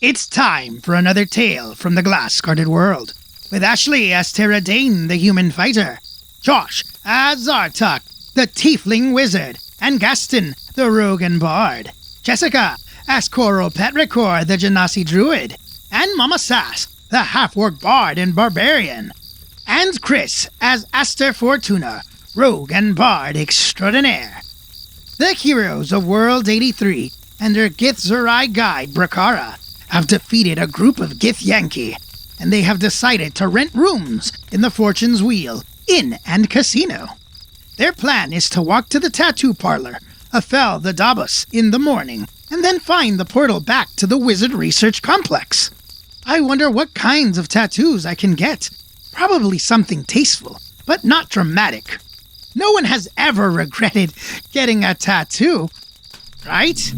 It's time for another tale from the glass-guarded world, with Ashley as Tara Dane, the human fighter, Josh as Zartok, the tiefling wizard, and Gaston, the rogue and bard, Jessica as Coral Petrichor, the Genasi druid, and Mama Sass, the half-orc bard and barbarian, and Chris as Aster Fortuna, rogue and bard extraordinaire. The heroes of World 83 and their Githzerai guide, Brakara, have defeated a group of githyanki, and they have decided to rent rooms in the Fortune's Wheel Inn and Casino. Their plan is to walk to the tattoo parlor, Afel the dabus, in the morning, and then find the portal back to the Wizard Research Complex. I wonder what kinds of tattoos I can get. Probably something tasteful, but not dramatic. No one has ever regretted getting a tattoo, right?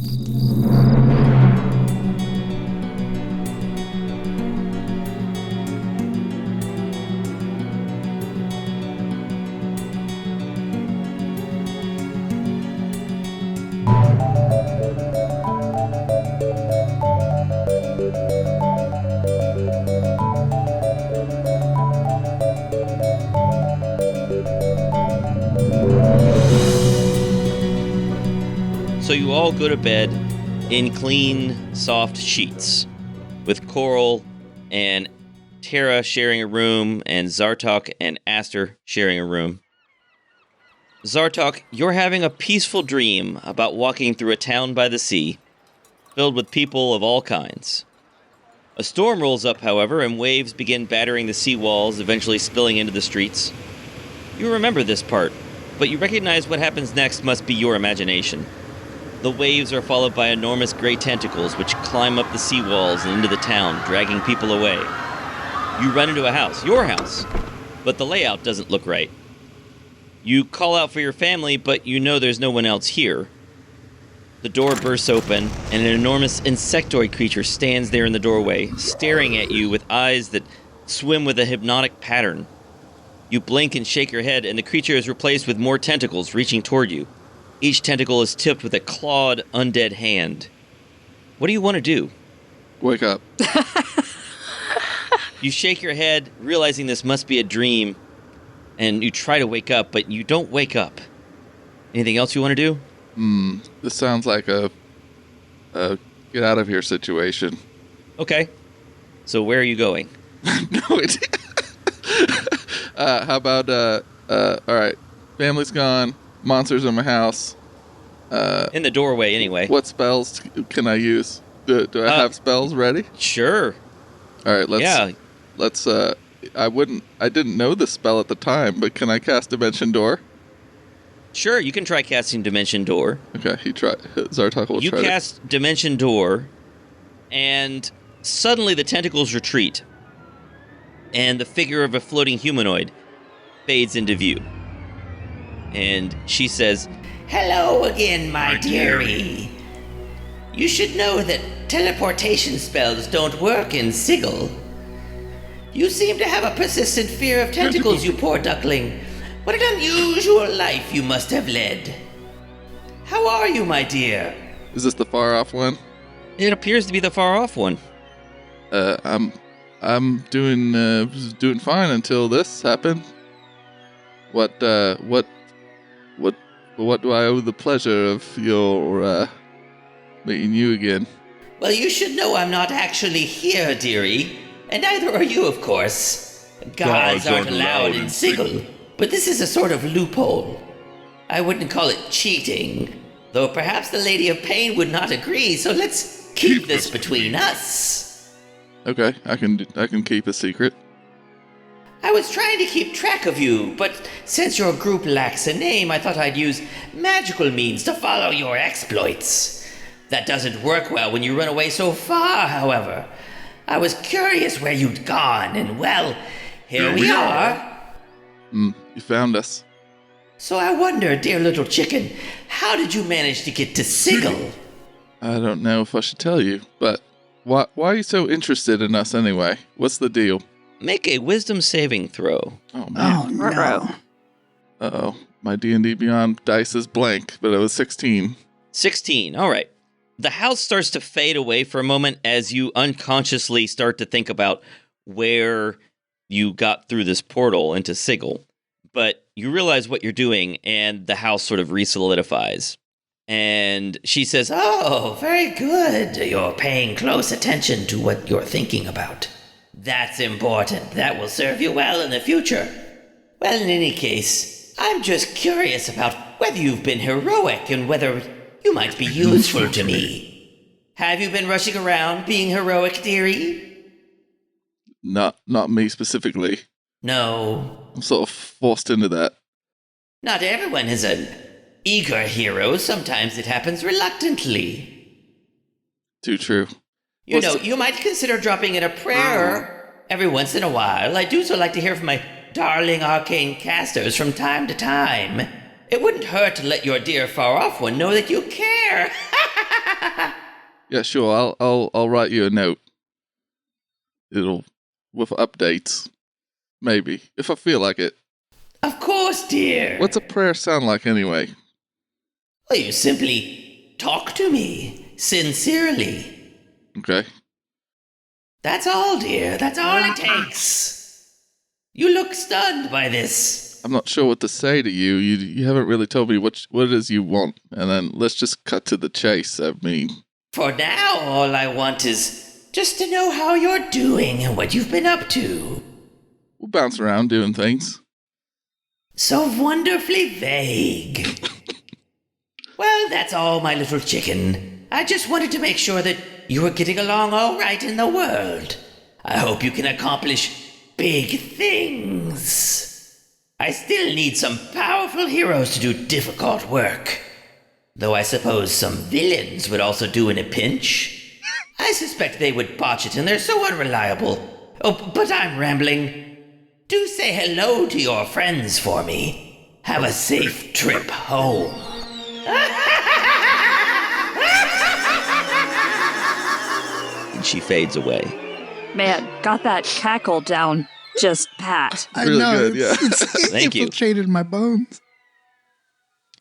So you all go to bed in clean, soft sheets, with Coral and Tara sharing a room, and Zartok and Aster sharing a room. Zartok, you're having a peaceful dream about walking through a town by the sea, filled with people of all kinds. A storm rolls up, however, and waves begin battering the sea walls, eventually spilling into the streets. You remember this part, but you recognize what happens next must be your imagination. The waves are followed by enormous gray tentacles which climb up the seawalls and into the town, dragging people away. You run into a house, your house, but the layout doesn't look right. You call out for your family, but you know there's no one else here. The door bursts open, and an enormous insectoid creature stands there in the doorway, staring at you with eyes that swim with a hypnotic pattern. You blink and shake your head, and the creature is replaced with more tentacles reaching toward you. Each tentacle is tipped with a clawed, undead hand. What do you want to do? Wake up. You shake your head, realizing this must be a dream, and you try to wake up, but you don't wake up. Anything else you want to do? This sounds like a get out of here situation. Okay. So where are you going? No idea. How about, all right, family's gone. Monsters in my house. In the doorway, anyway. What spells can I use? Do I have spells ready? Sure. All right, let's. I didn't know the spell at the time, but can I cast Dimension Door? Sure, you can try casting Dimension Door. Okay, Zartok will try. You cast Dimension Door, and suddenly the tentacles retreat, and the figure of a floating humanoid fades into view. And she says, "Hello again, my dearie. You should know that teleportation spells don't work in Sigil. You seem to have a persistent fear of tentacles, you poor duckling. What an unusual life you must have led. How are you, my dear?" Is this the far off one? It appears to be the far off one. I'm doing fine until this happened. What do I owe the pleasure of your meeting you again? Well, you should know I'm not actually here, dearie, and neither are you, of course. Gods aren't allowed in Sigil, but this is a sort of loophole. I wouldn't call it cheating, though perhaps the Lady of Pain would not agree, so let's keep this between us. Okay, I can keep a secret. I was trying to keep track of you, but since your group lacks a name, I thought I'd use magical means to follow your exploits. That doesn't work well when you run away so far, however. I was curious where you'd gone, and well, here we are. You found us. So I wonder, dear little chicken, how did you manage to get to Sigil? I don't know if I should tell you, but why are you so interested in us anyway? What's the deal? Make a wisdom saving throw. Oh, man. Oh, no. Uh-oh. My D&D Beyond dice is blank, but it was 16. 16, all right. The house starts to fade away for a moment as you unconsciously start to think about where you got through this portal into Sigil. But you realize what you're doing, and the house sort of resolidifies. And she says, Oh, very good. You're paying close attention to what you're thinking about. That's important. That will serve you well in the future. Well, in any case, I'm just curious about whether you've been heroic and whether you might be useful to me. Have you been rushing around being heroic, dearie? Not me specifically. No. I'm sort of forced into that. Not everyone is an eager hero. Sometimes it happens reluctantly. Too true. You know, you might consider dropping in a prayer every once in a while. I do so like to hear from my darling arcane casters from time to time. It wouldn't hurt to let your dear far-off one know that you care. Yeah, sure. I'll write you a note. It'll with updates, maybe if I feel like it. Of course, dear. What's a prayer sound like anyway? Well, you simply talk to me sincerely. Okay. That's all, dear. That's all it takes. You look stunned by this. I'm not sure what to say to you. You haven't really told me what it is you want. And then let's just cut to the chase. I mean, for now, all I want is just to know how you're doing and what you've been up to. we'll bounce around doing things. So wonderfully vague. Well, that's all, my little chicken. I just wanted to make sure that you were getting along all right in the world. I hope you can accomplish big things. I still need some powerful heroes to do difficult work. Though I suppose some villains would also do in a pinch. I suspect they would botch it, and they're so unreliable. Oh, but I'm rambling. Do say hello to your friends for me. Have a safe trip home. And she fades away. Man, got that cackle down just pat. Really good, yeah. Thank you. Infiltrated my bones.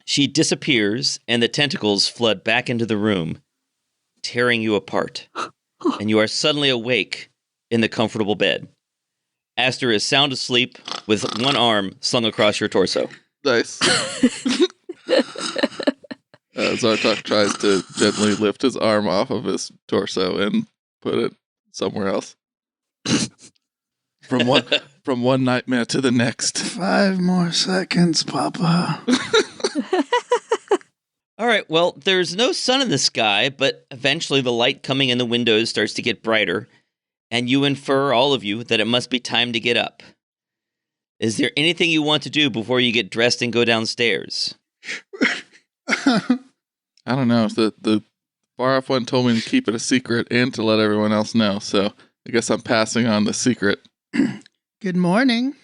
She disappears, and the tentacles flood back into the room, tearing you apart. And you are suddenly awake in the comfortable bed. Aster is sound asleep with one arm slung across your torso. Nice. Zartok tries to gently lift his arm off of his torso and put it somewhere else. From one nightmare to the next. 5 more seconds, Papa. All right, well, there's no sun in the sky, but eventually the light coming in the windows starts to get brighter, and you infer, all of you, that it must be time to get up. Is there anything you want to do before you get dressed and go downstairs? I don't know. The far off one told me to keep it a secret and to let everyone else know, so I guess I'm passing on the secret. Good morning.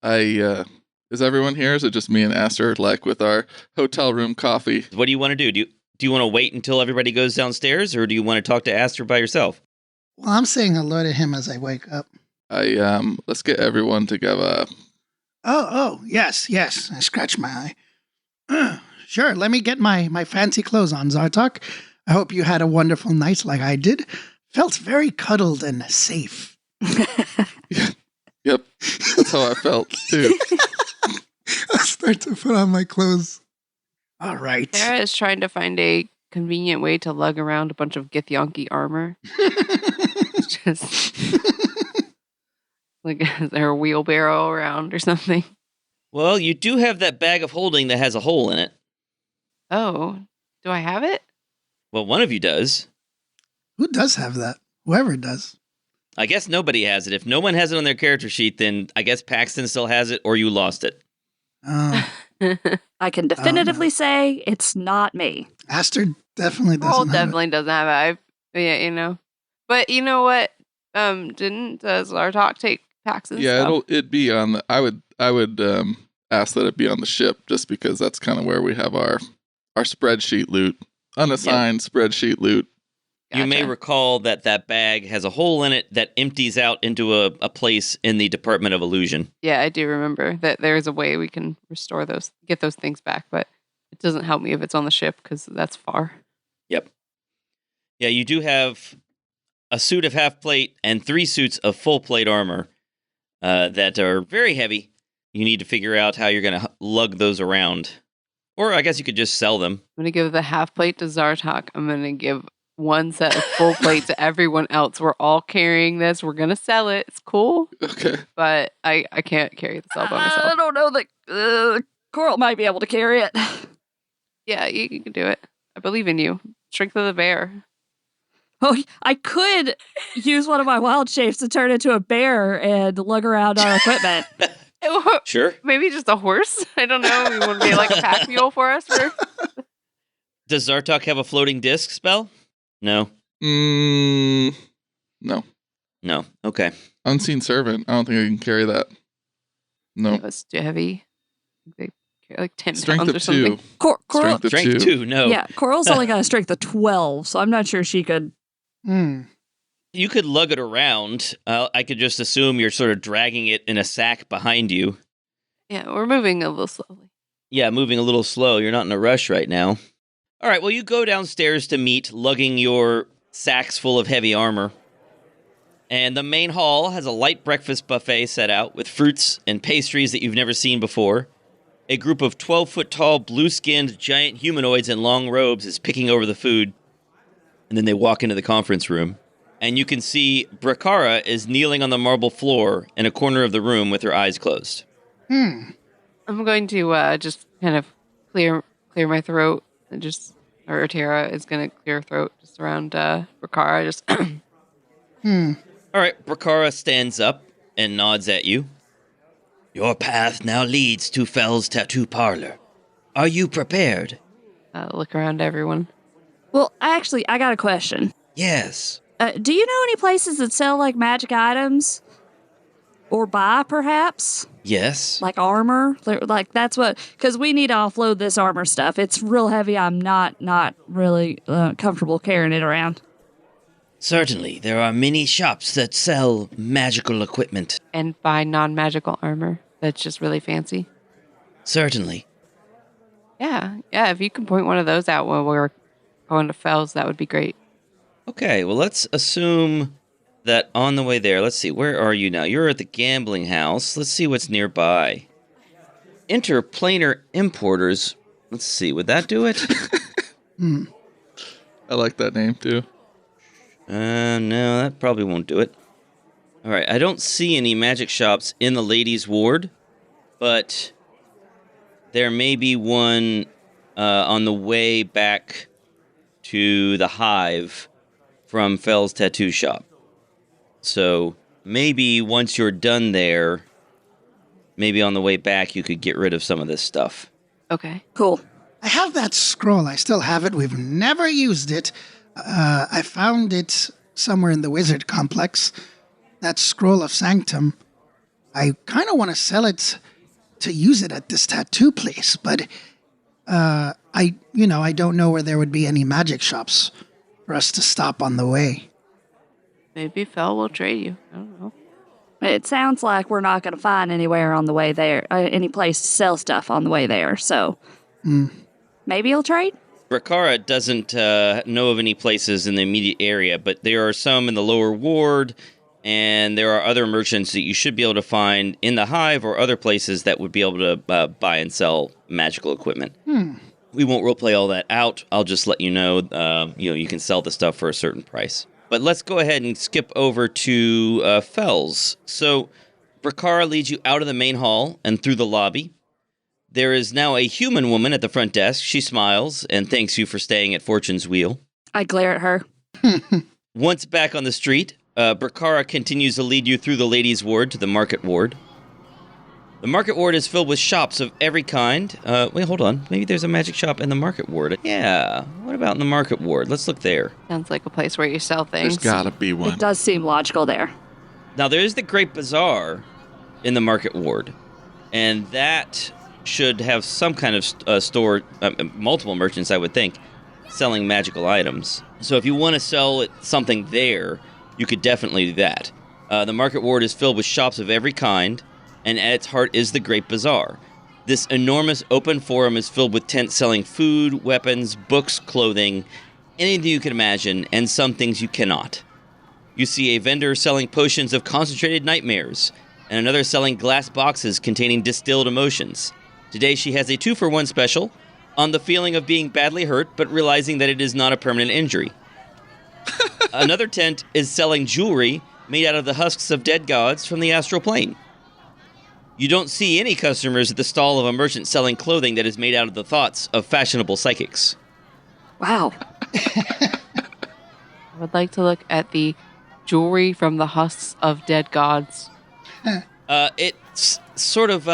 Is everyone here? Is it just me and Aster, like with our hotel room coffee? What do you want to do? Do you want to wait until everybody goes downstairs, or do you want to talk to Aster by yourself? Well, I'm saying hello to him as I wake up. Let's get everyone together. Oh, yes. I scratched my eye. Sure, let me get my fancy clothes on, Zartok. I hope you had a wonderful night like I did. Felt very cuddled and safe. Yep, that's how I felt, too. I start to put on my clothes. All right. Sarah is trying to find a convenient way to lug around a bunch of githyanki armor. Just like, is there a wheelbarrow around or something? Well, you do have that bag of holding that has a hole in it. Oh, do I have it? Well, one of you does. Who does have that? Whoever does. I guess nobody has it. If no one has it on their character sheet, then I guess Paxton still has it, or you lost it. I can definitively say it's not me. Aster definitely doesn't Paul have definitely doesn't have it. Yeah, you know. But you know what? Didn't Zartok take Paxton's stuff? It'd be on the. I would ask that it be on the ship, just because that's kind of where we have our spreadsheet loot, unassigned spreadsheet loot. You may recall that bag has a hole in it that empties out into a place in the Department of Illusion. Yeah, I do remember that there's a way we can restore get those things back, but it doesn't help me if it's on the ship because that's far. Yep. Yeah, you do have a suit of half plate and 3 suits of full plate armor that are very heavy. You need to figure out how you're going to lug those around. Or I guess you could just sell them. I'm going to give the half plate to Zartok. I'm going to give 1 set of full plate to everyone else. We're all carrying this. We're going to sell it. It's cool. Okay. But I can't carry this all by myself. I don't know that Coral might be able to carry it. Yeah, you can do it. I believe in you. Strength of the bear. Oh, I could use one of my wild shapes to turn into a bear and lug around our equipment. Sure. Maybe just a horse? I don't know. You want to be like a pack mule for us? Does Zartok have a floating disc spell? No. No. No. Okay. Unseen Servant. I don't think I can carry that. No. It was too heavy. They carry like 10 Strength pounds of or something. 2. Coral, Strength 2, no. yeah, Coral's only got a strength of 12, so I'm not sure she could. You could lug it around. I could just assume you're sort of dragging it in a sack behind you. Yeah, we're moving a little slowly. Yeah, moving a little slow. You're not in a rush right now. All right, well, you go downstairs to meet, lugging your sacks full of heavy armor. And the main hall has a light breakfast buffet set out with fruits and pastries that you've never seen before. A group of 12-foot-tall, blue-skinned giant humanoids in long robes is picking over the food. And then they walk into the conference room. And you can see Brakara is kneeling on the marble floor in a corner of the room with her eyes closed. I'm going to just kind of clear my throat. And or Tara is going to clear her throat just around Brakara. Just All right, Brakara stands up and nods at you. Your path now leads to Fell's Tattoo Parlor. Are you prepared? look around everyone. Well, actually, I got a question. Yes. Do you know any places that sell, like, magic items? Or buy, perhaps? Yes. Like armor? Like, that's what... Because we need to offload this armor stuff. It's real heavy. I'm not really comfortable carrying it around. Certainly. There are many shops that sell magical equipment. And buy non-magical armor that's just really fancy. Certainly. Yeah, if you can point one of those out while we're going to Fells, that would be great. Okay, well, let's assume that on the way there, let's see, where are you now? You're at the gambling house. Let's see what's nearby. Interplanar importers. Let's see, would that do it? I like that name, too. No, that probably won't do it. All right, I don't see any magic shops in the ladies' ward, but there may be one on the way back to the Hive from Fell's Tattoo Shop. So maybe once you're done there, maybe on the way back you could get rid of some of this stuff. Okay. Cool. I have that scroll. I still have it. We've never used it. I found it somewhere in the wizard complex. That scroll of sanctum. I kind of want to sell it to use it at this tattoo place, but I don't know where there would be any magic shops for us to stop on the way. Maybe Fell will trade you. I don't know. It sounds like we're not going to find anywhere on the way there, any place to sell stuff on the way there, so maybe he'll trade? Brakara doesn't know of any places in the immediate area, but there are some in the lower ward, and there are other merchants that you should be able to find in the Hive or other places that would be able to buy and sell magical equipment. We won't roleplay all that out. I'll just let you know, you can sell the stuff for a certain price. But let's go ahead and skip over to Fells. So Brakara leads you out of the main hall and through the lobby. There is now a human woman at the front desk. She smiles and thanks you for staying at Fortune's Wheel. I glare at her. Once back on the street, Brakara continues to lead you through the ladies' ward to the market ward. The market ward is filled with shops of every kind. Wait, hold on. Maybe there's a magic shop in the market ward. Yeah, what about in the market ward? Let's look there. Sounds like a place where you sell things. There's gotta be one. It does seem logical there. Now, there is the Great Bazaar in the market ward, and that should have some kind of store, multiple merchants, I would think, selling magical items. So if you want to sell something there, you could definitely do that. The market ward is filled with shops of every kind, and at its heart is the Great Bazaar. This enormous open forum is filled with tents selling food, weapons, books, clothing, anything you can imagine, and some things you cannot. You see a vendor selling potions of concentrated nightmares, and another selling glass boxes containing distilled emotions. Today she has a 2-for-1 special on the feeling of being badly hurt, but realizing that it is not a permanent injury. Another tent is selling jewelry made out of the husks of dead gods from the astral plane. You don't see any customers at the stall of a merchant selling clothing that is made out of the thoughts of fashionable psychics. Wow. I would like to look at the jewelry from the husks of dead gods. It's sort of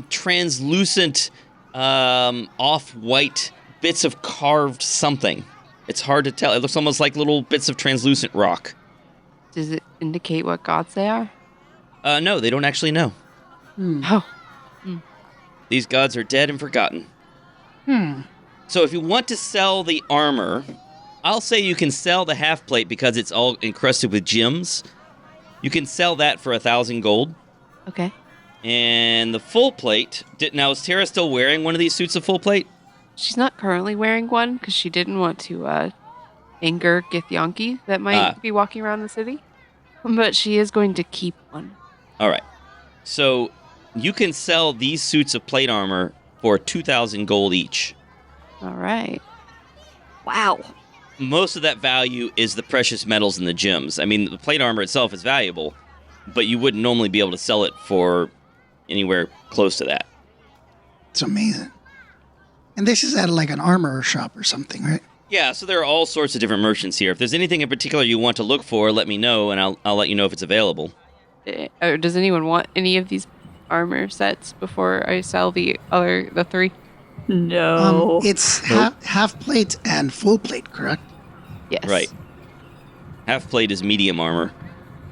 translucent, off-white bits of carved something. It's hard to tell. It looks almost like little bits of translucent rock. Does it indicate what gods they are? No, they don't actually know. Oh. These gods are dead and forgotten. So if you want to sell the armor, I'll say you can sell the half plate because it's all encrusted with gems. You can sell that for 1,000 gold. Okay. And the full plate... Now, is Tara still wearing one of these suits of full plate? She's not currently wearing one because she didn't want to anger githyanki that might be walking around the city. But she is going to keep one. All right. So you can sell these suits of plate armor for 2,000 gold each. All right. Wow. Most of that value is the precious metals and the gems. I mean, the plate armor itself is valuable, but you wouldn't normally be able to sell it for anywhere close to that. It's amazing. And this is at like an armor shop or something, right? Yeah, so there are all sorts of different merchants here. If there's anything in particular you want to look for, let me know, and I'll let you know if it's available. Or does anyone want any of these armor sets before I sell the 3? No. It's half plate and full plate, correct? Yes. Right. Half plate is medium armor.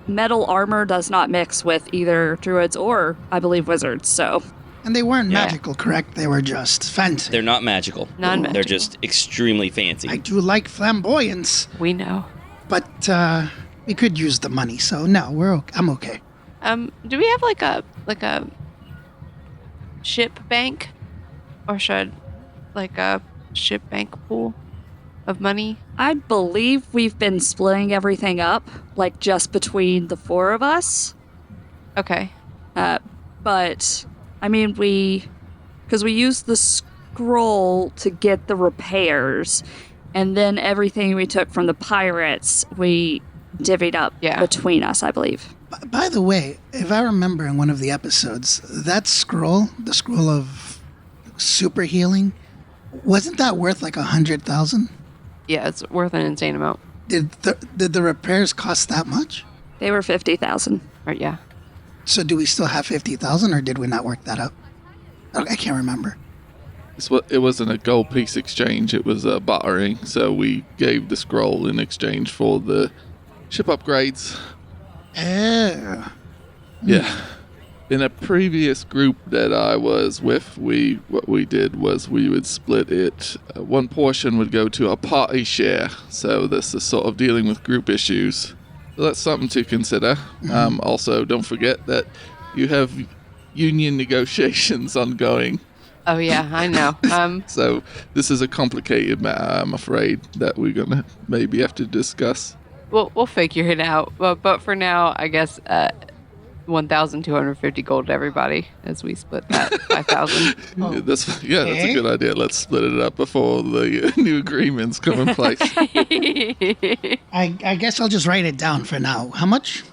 Metal armor does not mix with either druids or, I believe, wizards, so... And they weren't magical, correct? They were just fancy. They're not magical. Non-magical. They're just extremely fancy. I do like flamboyance, We know. but we could use the money, so no, I'm okay. Do we have like a ship bank, or should like a ship bank pool of money? I believe we've been splitting everything up, like just between the 4 of us. Okay. But, I mean, because we used the scroll to get the repairs, and then everything we took from the pirates, we divvied up between us, I believe. By the way, if I remember in one of the episodes, that scroll, the scroll of super healing, wasn't that worth like 100,000? Yeah, it's worth an insane amount. Did the repairs cost that much? They were 50,000. Right, yeah. So do we still have 50,000, or did we not work that up? I can't remember. It wasn't a gold piece exchange, it was a bartering, so we gave the scroll in exchange for the ship upgrades. Oh. Yeah. In a previous group that I was with, what we did was we would split it. One portion would go to a party share, so this is sort of dealing with group issues. So that's something to consider. Also, don't forget that you have union negotiations ongoing. Oh yeah, I know. So this is a complicated matter, I'm afraid, that we're gonna maybe have to discuss. We'll figure it out. But for now, I guess 1,250 gold to everybody as we split that 5,000. That's a good idea. Let's split it up before the new agreements come in place. I guess I'll just write it down for now. How much?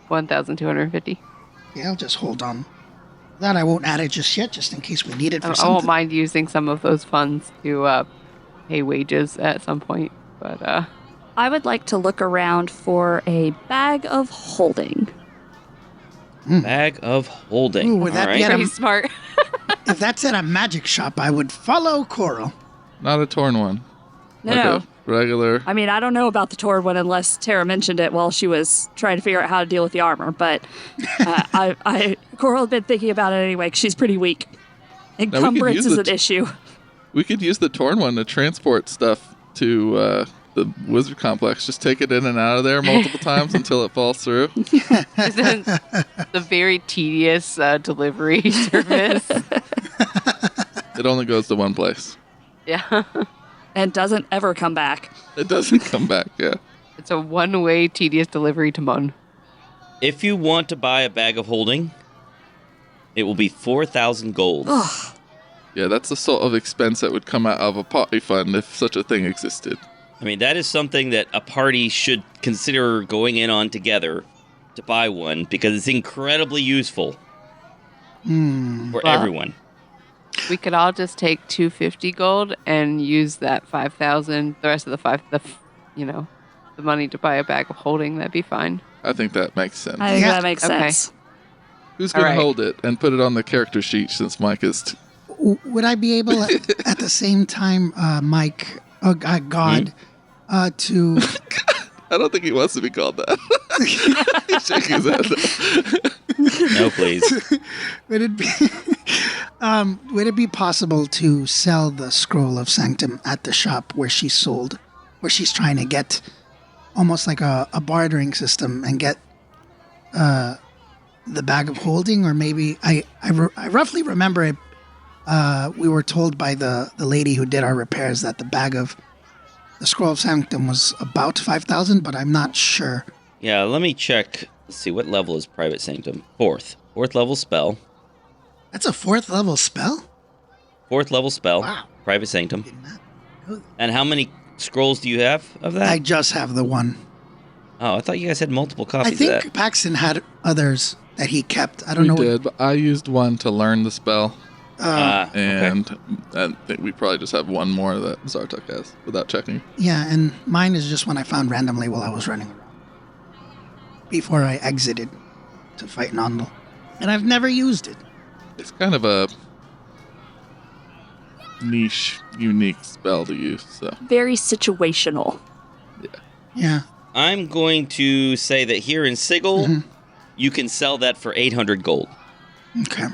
1,250. Yeah, I'll just hold on. That I won't add it just yet, just in case we need it for I something. won't mind using some of those funds to pay wages at some point, but I would like to look around for a bag of holding. Bag of holding. Ooh, would that be pretty smart. If that's at a magic shop, I would follow Coral. Not a torn one. No. A regular. I mean, I don't know about the Tord one unless Tara mentioned it while she was trying to figure out how to deal with the armor, but Coral had been thinking about it anyway, 'cause she's pretty weak. Encumbrance is an issue. We could use the torn one to transport stuff to the wizard complex. Just take it in and out of there multiple times until it falls through. The very tedious delivery service. It only goes to one place. Yeah. and doesn't ever come back. It doesn't come back, yeah. It's a one-way tedious delivery to Mun. If you want to buy a bag of holding, it will be 4,000 gold. Ugh. Yeah, that's the sort of expense that would come out of a party fund if such a thing existed. I mean, that is something that a party should consider going in on together to buy one, because it's incredibly useful for everyone. We could all just take 250 gold and use that 5,000, the rest of the money to buy a bag of holding. That'd be fine. I think that makes sense. I think Yeah. that makes Okay. sense. Who's going All to right. hold it and put it on the character sheet since Mike is... Would I be able at the same time, Mike, God, to... I don't think he wants to be called that. He's shaking his head. No, please. Would it be possible to sell the Scroll of Sanctum at the shop where she's trying to get almost like a bartering system and get the bag of holding? Or maybe I roughly remember it. We were told by the lady who did our repairs that the Scroll of Sanctum was about 5,000, but I'm not sure. Yeah, let me check. Let's see, what level is Private Sanctum? Fourth level spell. That's a 4th level spell? 4th level spell. Wow. Private Sanctum. Did not know that. And how many scrolls do you have of that? I just have the one. Oh, I thought you guys had multiple copies I of think that. Paxton had others that he kept. I don't We know. did, but I used one to learn the spell. Okay. And I think we probably just have one more that Zartuk has without checking. Yeah, and mine is just one I found randomly while I was running around. Before I exited to fight Nondal. And I've never used it. It's kind of a niche, unique spell to use, so... Very situational. Yeah. I'm going to say that here in Sigil, you can sell that for 800 gold. Okay.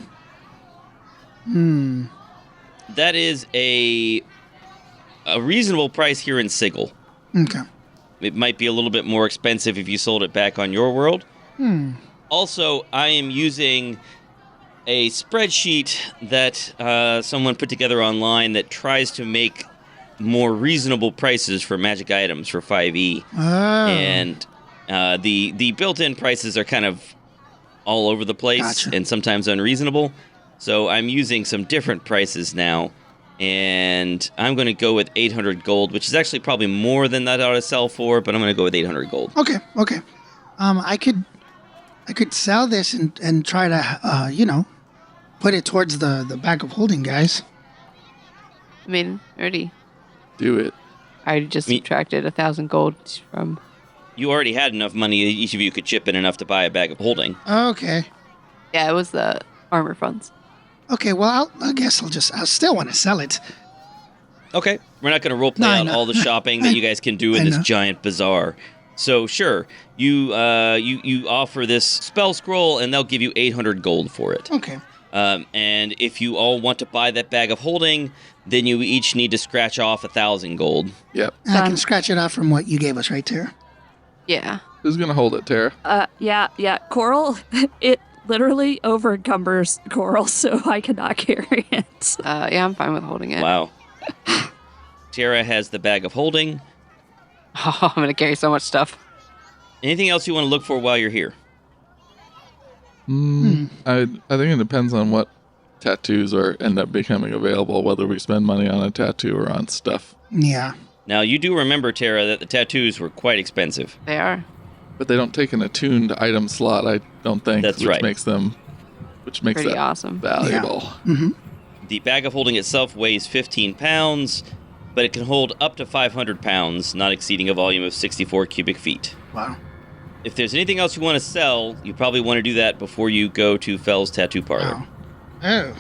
That is a reasonable price here in Sigil. Okay. It might be a little bit more expensive if you sold it back on your world. Also, I am using a spreadsheet that someone put together online that tries to make more reasonable prices for magic items for 5e. Oh. And the built-in prices are kind of all over the place Gotcha. and sometimes unreasonable. So I'm using some different prices now. And I'm going to go with 800 gold, which is actually probably more than that I ought to sell for, but I'm going to go with 800 gold. Okay. I could sell this and try to, put it towards the bag of holding, guys. I mean, Do it. I already just subtracted 1,000 gold from... You already had enough money, each of you could chip in enough to buy a bag of holding. Okay. Yeah, it was the armor funds. Okay, well, I guess I'll still want to sell it. Okay, we're not going to roleplay No, I out know. all the shopping that you guys can do in I this know. giant bazaar. So sure, you offer this spell scroll, and they'll give you 800 gold for it. Okay. And if you all want to buy that bag of holding, then you each need to scratch off 1,000 gold. Yep. And I can Done. scratch it off from what you gave us right there. Yeah. Who's going to hold it, Tara? Yeah. Coral, it literally overencumbers Coral, so I cannot carry it. Yeah, I'm fine with holding it. Wow. Tara has the bag of holding. Oh, I'm going to carry so much stuff. Anything else you want to look for while you're here? I think it depends on what tattoos end up becoming available, whether we spend money on a tattoo or on stuff. Yeah. Now, you do remember, Tara, that the tattoos were quite expensive. They are. But they don't take an attuned item slot, I don't think. That's which right. Makes Pretty that awesome. valuable. The bag of holding itself weighs 15 pounds, but it can hold up to 500 pounds, not exceeding a volume of 64 cubic feet. Wow. If there's anything else you want to sell, you probably want to do that before you go to Fell's Tattoo Parlor. Wow.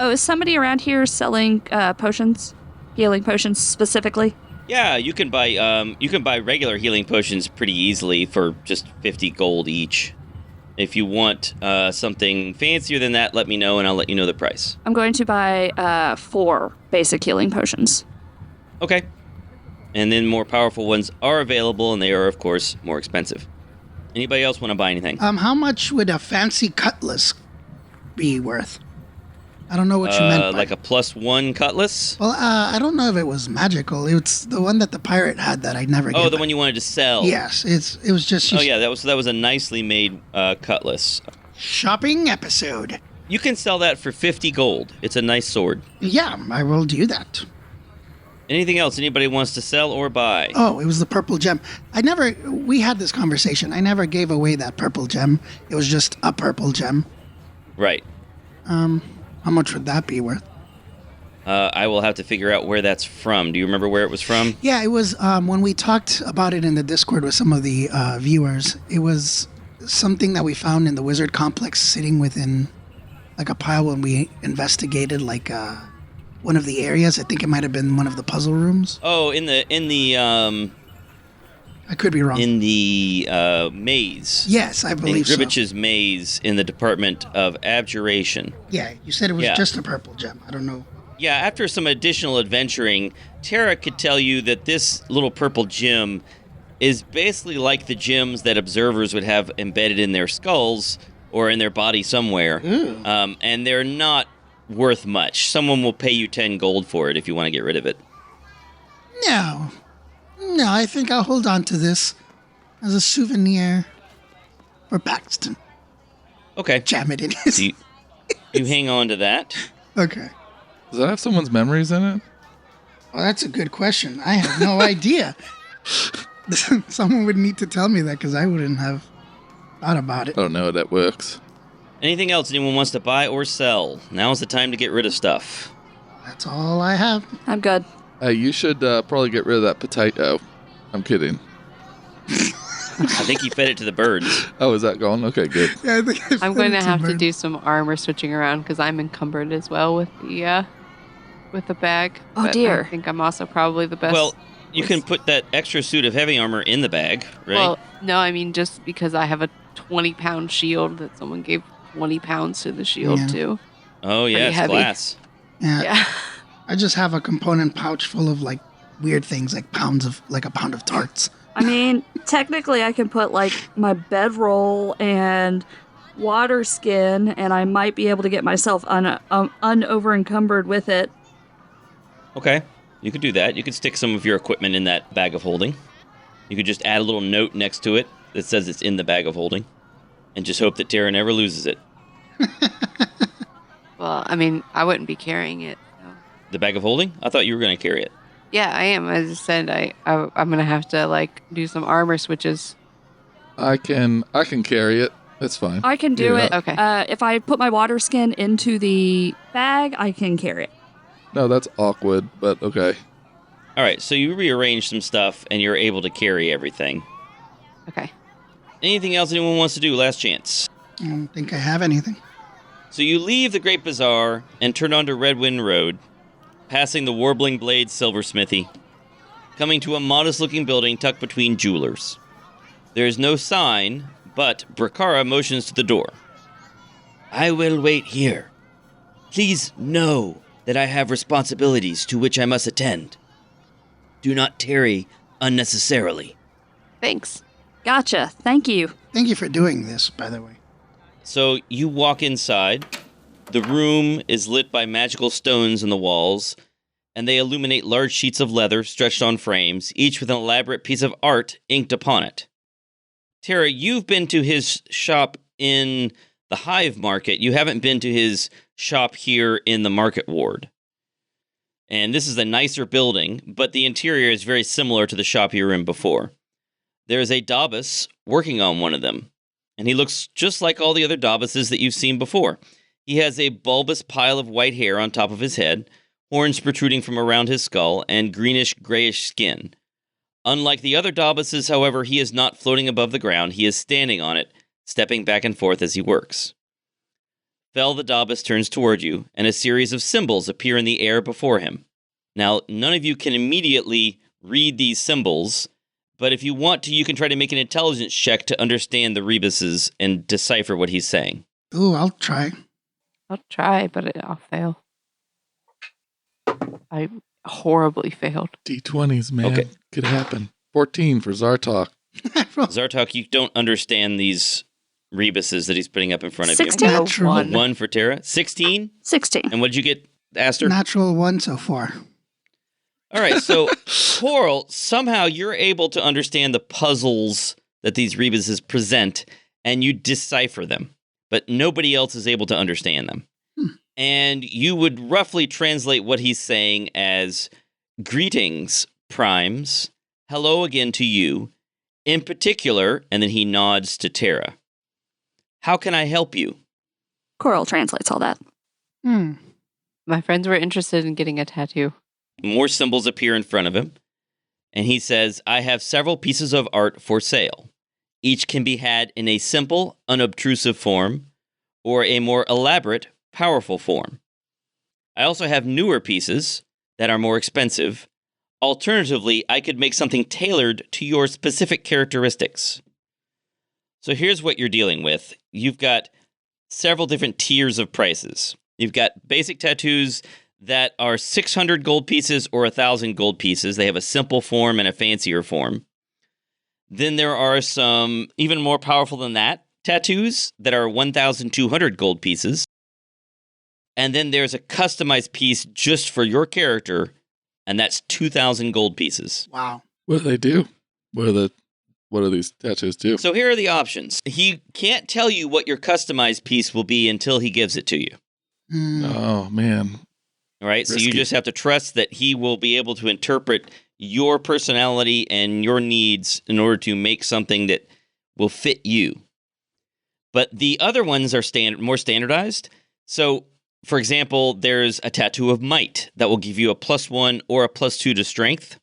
Oh, is somebody around here selling potions? Healing potions specifically? Yeah, you can buy regular healing potions pretty easily for just 50 gold each. If you want something fancier than that, let me know and I'll let you know the price. I'm going to buy 4 basic healing potions. Okay. And then more powerful ones are available, and they are, of course, more expensive. Anybody else want to buy anything? How much would a fancy cutlass be worth? I don't know what you meant by like a +1 cutlass? Well, I don't know if it was magical. It's the one that the pirate had that I never Oh, gave the back. one you wanted to sell. Yes, it was just... Oh, yeah, that was a nicely made cutlass. Shopping episode. You can sell that for 50 gold. It's a nice sword. Yeah, I will do that. Anything else anybody wants to sell or buy? Oh, it was the purple gem. We had this conversation. I never gave away that purple gem. It was just a purple gem. Right. How much would that be worth? I will have to figure out where that's from. Do you remember where it was from? Yeah, it was when we talked about it in the Discord with some of the viewers. It was something that we found in the wizard complex, sitting within like a pile when we investigated like one of the areas. I think it might have been one of the puzzle rooms. Oh, in the I could be wrong. In the maze. Yes, I believe so. In Gribbich's maze in the Department of Abjuration. Yeah, you said it was just a purple gem. I don't know. Yeah, after some additional adventuring, Tara could tell you that this little purple gem is basically like the gems that observers would have embedded in their skulls or in their body somewhere. And they're not worth much. Someone will pay you 10 gold for it if you want to get rid of it. No, I think I'll hold on to this as a souvenir for Paxton. Okay. Jam it in his... So you hang on to that. Okay. Does that have someone's memories in it? Well, that's a good question. I have no idea. Someone would need to tell me that because I wouldn't have thought about it. I don't know how that works. Anything else anyone wants to buy or sell? Now's the time to get rid of stuff. That's all I have. I'm good. Hey, you should probably get rid of that potato. I'm kidding. I think he fed it to the birds. Oh, is that gone? Okay, good. Yeah, I think I'm going to have to do some armor switching around because I'm encumbered as well with the bag. Oh, but dear. I think I'm also probably the best. Well, you can put that extra suit of heavy armor in the bag, right? Well, no, I mean just because I have a 20-pound shield that someone gave 20 pounds to the shield to. Oh, yeah, pretty it's heavy. glass. Yeah. I just have a component pouch full of like weird things, like a pound of tarts. I mean, technically I can put like my bedroll and water skin, and I might be able to get myself unover-encumbered with it. Okay, you could do that. You could stick some of your equipment in that bag of holding. You could just add a little note next to it that says it's in the bag of holding, and just hope that Tara never loses it. Well, I mean, I wouldn't be carrying it. So. The bag of holding? I thought you were going to carry it. Yeah, I am. As I said, I'm going to have to like do some armor switches. I can carry it. That's fine. I can do it. Okay. If I put my water skin into the bag, I can carry it. No, that's awkward, but okay. All right, so you rearrange some stuff, and you're able to carry everything. Okay. Anything else anyone wants to do? Last chance. I don't think I have anything. So you leave the Great Bazaar and turn onto Redwind Road, passing the Warbling Blade silversmithy, coming to a modest-looking building tucked between jewelers. There is no sign, but Bracara motions to the door. I will wait here. Please know that I have responsibilities to which I must attend. Do not tarry unnecessarily. Thanks. Gotcha. Thank you. Thank you for doing this, by the way. So you walk inside. The room is lit by magical stones in the walls, and they illuminate large sheets of leather stretched on frames, each with an elaborate piece of art inked upon it. Tara, you've been to his shop in the Hive Market. You haven't been to his shop here in the Market Ward. And this is a nicer building, but the interior is very similar to the shop you were in before. There is a dabus working on one of them, and he looks just like all the other dabuses that you've seen before. He has a bulbous pile of white hair on top of his head, horns protruding from around his skull, and greenish-grayish skin. Unlike the other dabuses, however, he is not floating above the ground. He is standing on it, stepping back and forth as he works. Fel the dabus turns toward you, and a series of symbols appear in the air before him. Now, none of you can immediately read these symbols, but if you want to, you can try to make an intelligence check to understand the rebuses and decipher what he's saying. Ooh, I'll try. I'll try, but I'll fail. I horribly failed. D20s, man. Okay. Could happen. 14 for Zartok. Zartok, you don't understand these rebuses that he's putting up in front of 16. you. Natural. One. 1 for Tara. 16? 16. And what did you get, Aster? Natural 1 so far. All right, so Coral, somehow you're able to understand the puzzles that these rebuses present, and you decipher them, but nobody else is able to understand them. And you would roughly translate what he's saying as, greetings, primes, hello again to you, in particular, and then he nods to Tara. How can I help you? Coral translates all that. My friends were interested in getting a tattoo. More symbols appear in front of him, and he says, I have several pieces of art for sale. Each can be had in a simple, unobtrusive form, or a more elaborate, powerful form. I also have newer pieces that are more expensive. Alternatively, I could make something tailored to your specific characteristics. So here's what you're dealing with. You've got several different tiers of prices. You've got basic tattoos that are 600 gold pieces or 1,000 gold pieces. They have a simple form and a fancier form. Then there are some even more powerful than that tattoos that are 1,200 gold pieces. And then there's a customized piece just for your character, and that's 2,000 gold pieces. Wow. What do they do? What do these tattoos do? So here are the options. He can't tell you what your customized piece will be until he gives it to you. Oh, man. All right, so you Risky. just have to trust that he will be able to interpret your personality and your needs in order to make something that will fit you. But the other ones are more standardized. So, for example, there's a tattoo of might that will give you a +1 or a +2 to strength.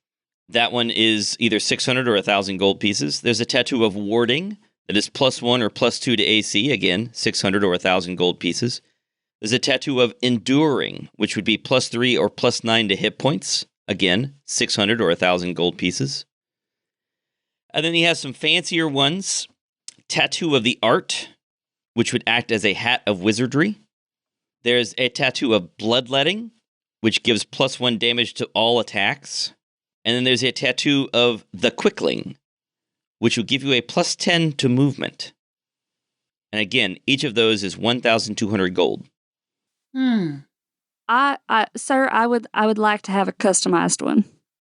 That one is either 600 or 1,000 gold pieces. There's a tattoo of warding that is +1 or +2 to AC, again, 600 or 1,000 gold pieces. There's a tattoo of enduring, which would be +3 or +9 to hit points. Again, 600 or 1,000 gold pieces. And then he has some fancier ones. Tattoo of the art, which would act as a hat of wizardry. There's a tattoo of bloodletting, which gives +1 damage to all attacks. And then there's a tattoo of the quickling, which will give you a +10 to movement. And again, each of those is 1,200 gold. Sir, I would like to have a customized one.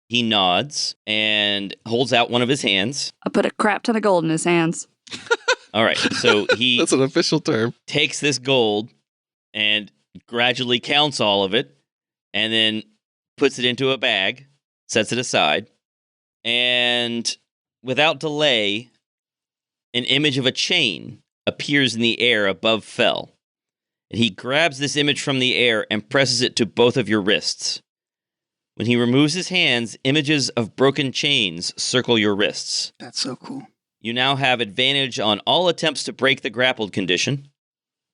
He nods and holds out one of his hands. I put a crap ton of gold in his hands. All right, so he That's an official term. takes this gold and gradually counts all of it and then puts it into a bag, sets it aside, and without delay, an image of a chain appears in the air above Fel. And he grabs this image from the air and presses it to both of your wrists. When he removes his hands, images of broken chains circle your wrists. That's so cool. You now have advantage on all attempts to break the grappled condition.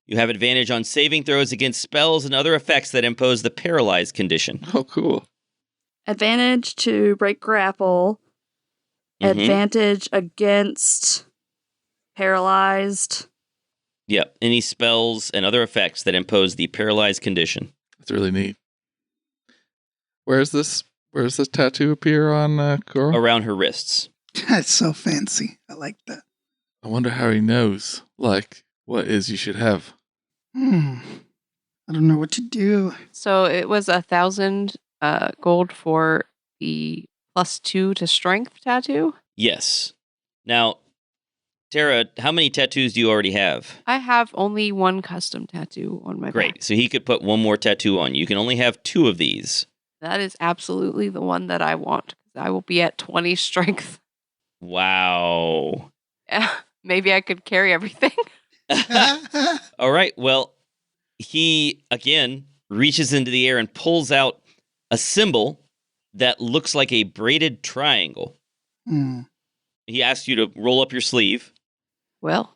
You have advantage on saving throws against spells and other effects that impose the paralyzed condition. Oh, cool. Advantage to break grapple. Advantage against paralyzed. Yep, any spells and other effects that impose the paralyzed condition. That's really neat. Where's this tattoo appear on Coral? Around her wrists. That's so fancy. I like that. I wonder how he knows, like, what is you should have. I don't know what to do. So it was 1,000 gold for the +2 to strength tattoo? Yes. Now, Tara, how many tattoos do you already have? I have only one custom tattoo on my Great. back. So he could put one more tattoo on. You can only have 2 of these. That is absolutely the one that I want. I will be at 20 strength. Wow. Maybe I could carry everything. All right. Well, he, again, reaches into the air and pulls out a symbol that looks like a braided triangle. He asks you to roll up your sleeve, Well,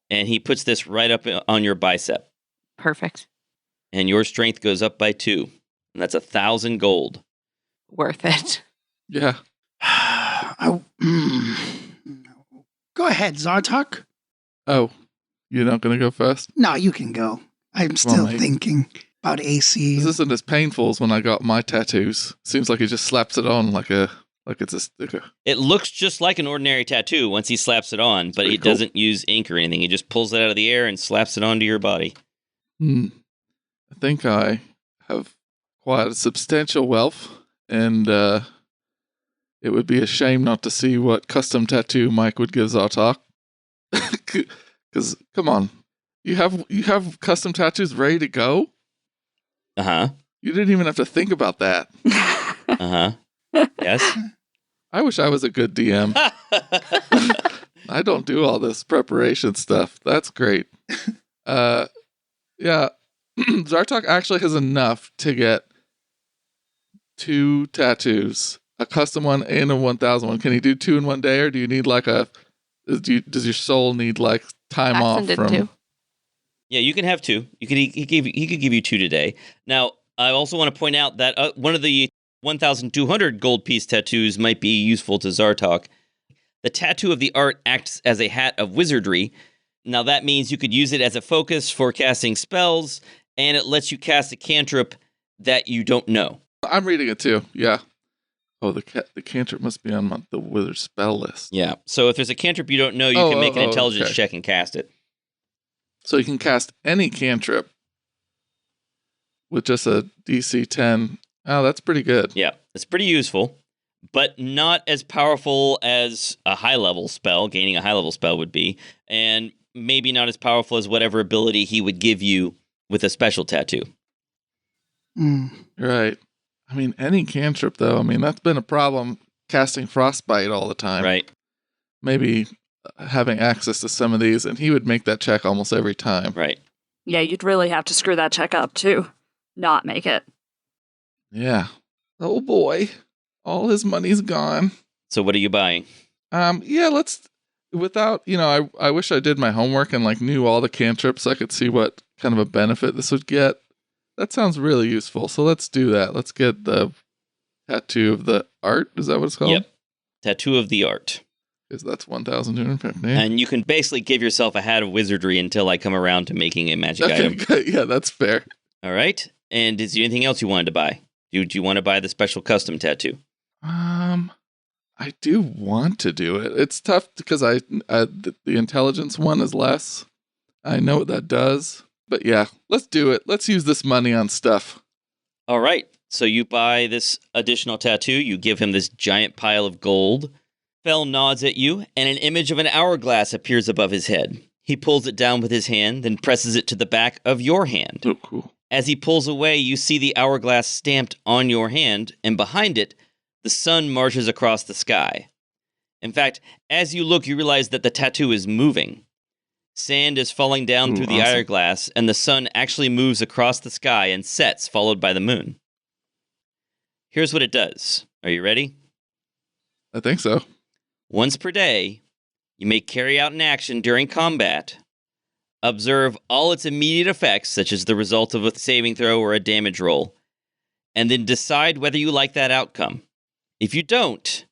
and he puts this right up on your bicep. perfect. And your strength goes up by 2. And that's 1,000 gold. Worth it. Yeah. Go ahead, Zartok. Oh, you're not going to go first? No, you can go. I'm still mate. thinking about AC. This isn't as painful as when I got my tattoos. Seems like he just slaps it on like a Like it's a sticker. It looks just like an ordinary tattoo once he slaps it on, but he doesn't use ink or anything. He just pulls it out of the air and slaps it onto your body. I think I have quite a substantial wealth, and it would be a shame not to see what custom tattoo Mike would give Zartok. Because, come on, you have custom tattoos ready to go? Uh-huh. You didn't even have to think about that. Uh-huh. Yes? I wish I was a good DM. I don't do all this preparation stuff. That's great. Yeah. Zartok actually has enough to get 2 tattoos, a custom one and a 1,000 one. Can he do 2 in one day, or do you need like does your soul need like time off from? 2. Yeah, you can have 2. He could give you 2 today. Now, I also want to point out that one of the 1,200 gold piece tattoos might be useful to Zartok. The tattoo of the art acts as a hat of wizardry. Now, that means you could use it as a focus for casting spells, and it lets you cast a cantrip that you don't know. I'm reading it too. Yeah. Oh, the cantrip must be on the wizard spell list. Yeah. So if there's a cantrip you don't know, you can make an intelligence check and cast it. So you can cast any cantrip with just a DC 10. Oh, that's pretty good. Yeah, it's pretty useful, but not as powerful as a high-level spell, gaining a high-level spell would be, and maybe not as powerful as whatever ability he would give you with a special tattoo. Right. I mean, any cantrip, though, I mean, that's been a problem casting Frostbite all the time. Right. Maybe having access to some of these, and he would make that check almost every time. Right. Yeah, you'd really have to screw that check up, too. Not make it. Yeah. Oh, boy. All his money's gone. So what are you buying? Yeah, without, I wish I did my homework and, like, knew all the cantrips so I could see what kind of a benefit this would get. That sounds really useful. So let's do that. Let's get the tattoo of the art. Is that what it's called? Yep. Tattoo of the art. Because that's 1,250. And you can basically give yourself a hat of wizardry until I come around to making a magic item. Good. Yeah, that's fair. All right. And is there anything else you wanted to buy? Do you want to buy the special custom tattoo? I do want to do it. It's tough because the intelligence one is less. I know what that does. But yeah, let's do it. Let's use this money on stuff. All right. So you buy this additional tattoo. You give him this giant pile of gold. Fel nods at you, and an image of an hourglass appears above his head. He pulls it down with his hand, then presses it to the back of your hand. Oh, cool. As he pulls away, you see the hourglass stamped on your hand, and behind it, the sun marches across the sky. In fact, as you look, you realize that the tattoo is moving. Sand is falling down through the hourglass, and the sun actually moves across the sky and sets, followed by the moon. Here's what it does. Are you ready? I think so. Once per day, you may carry out an action during combat, observe all its immediate effects, such as the result of a saving throw or a damage roll, and then decide whether you like that outcome. If you don't,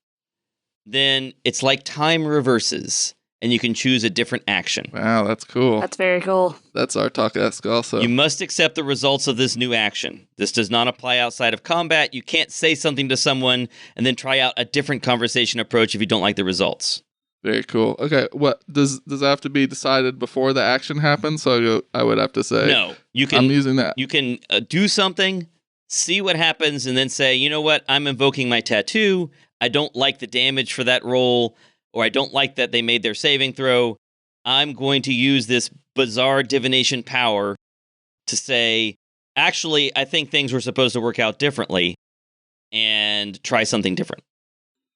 then it's like time reverses, and you can choose a different action. Wow, that's cool. That's very cool. That's Zartok-esque also. You must accept the results of this new action. This does not apply outside of combat. You can't say something to someone and then try out a different conversation approach if you don't like the results. Very cool. Okay, what does that have to be decided before the action happens? So I would have to say, no. You can. I'm using that. You can do something, see what happens, and then say, you know what? I'm invoking my tattoo. I don't like the damage for that roll, or I don't like that they made their saving throw. I'm going to use this bizarre divination power to say, actually, I think things were supposed to work out differently, and try something different.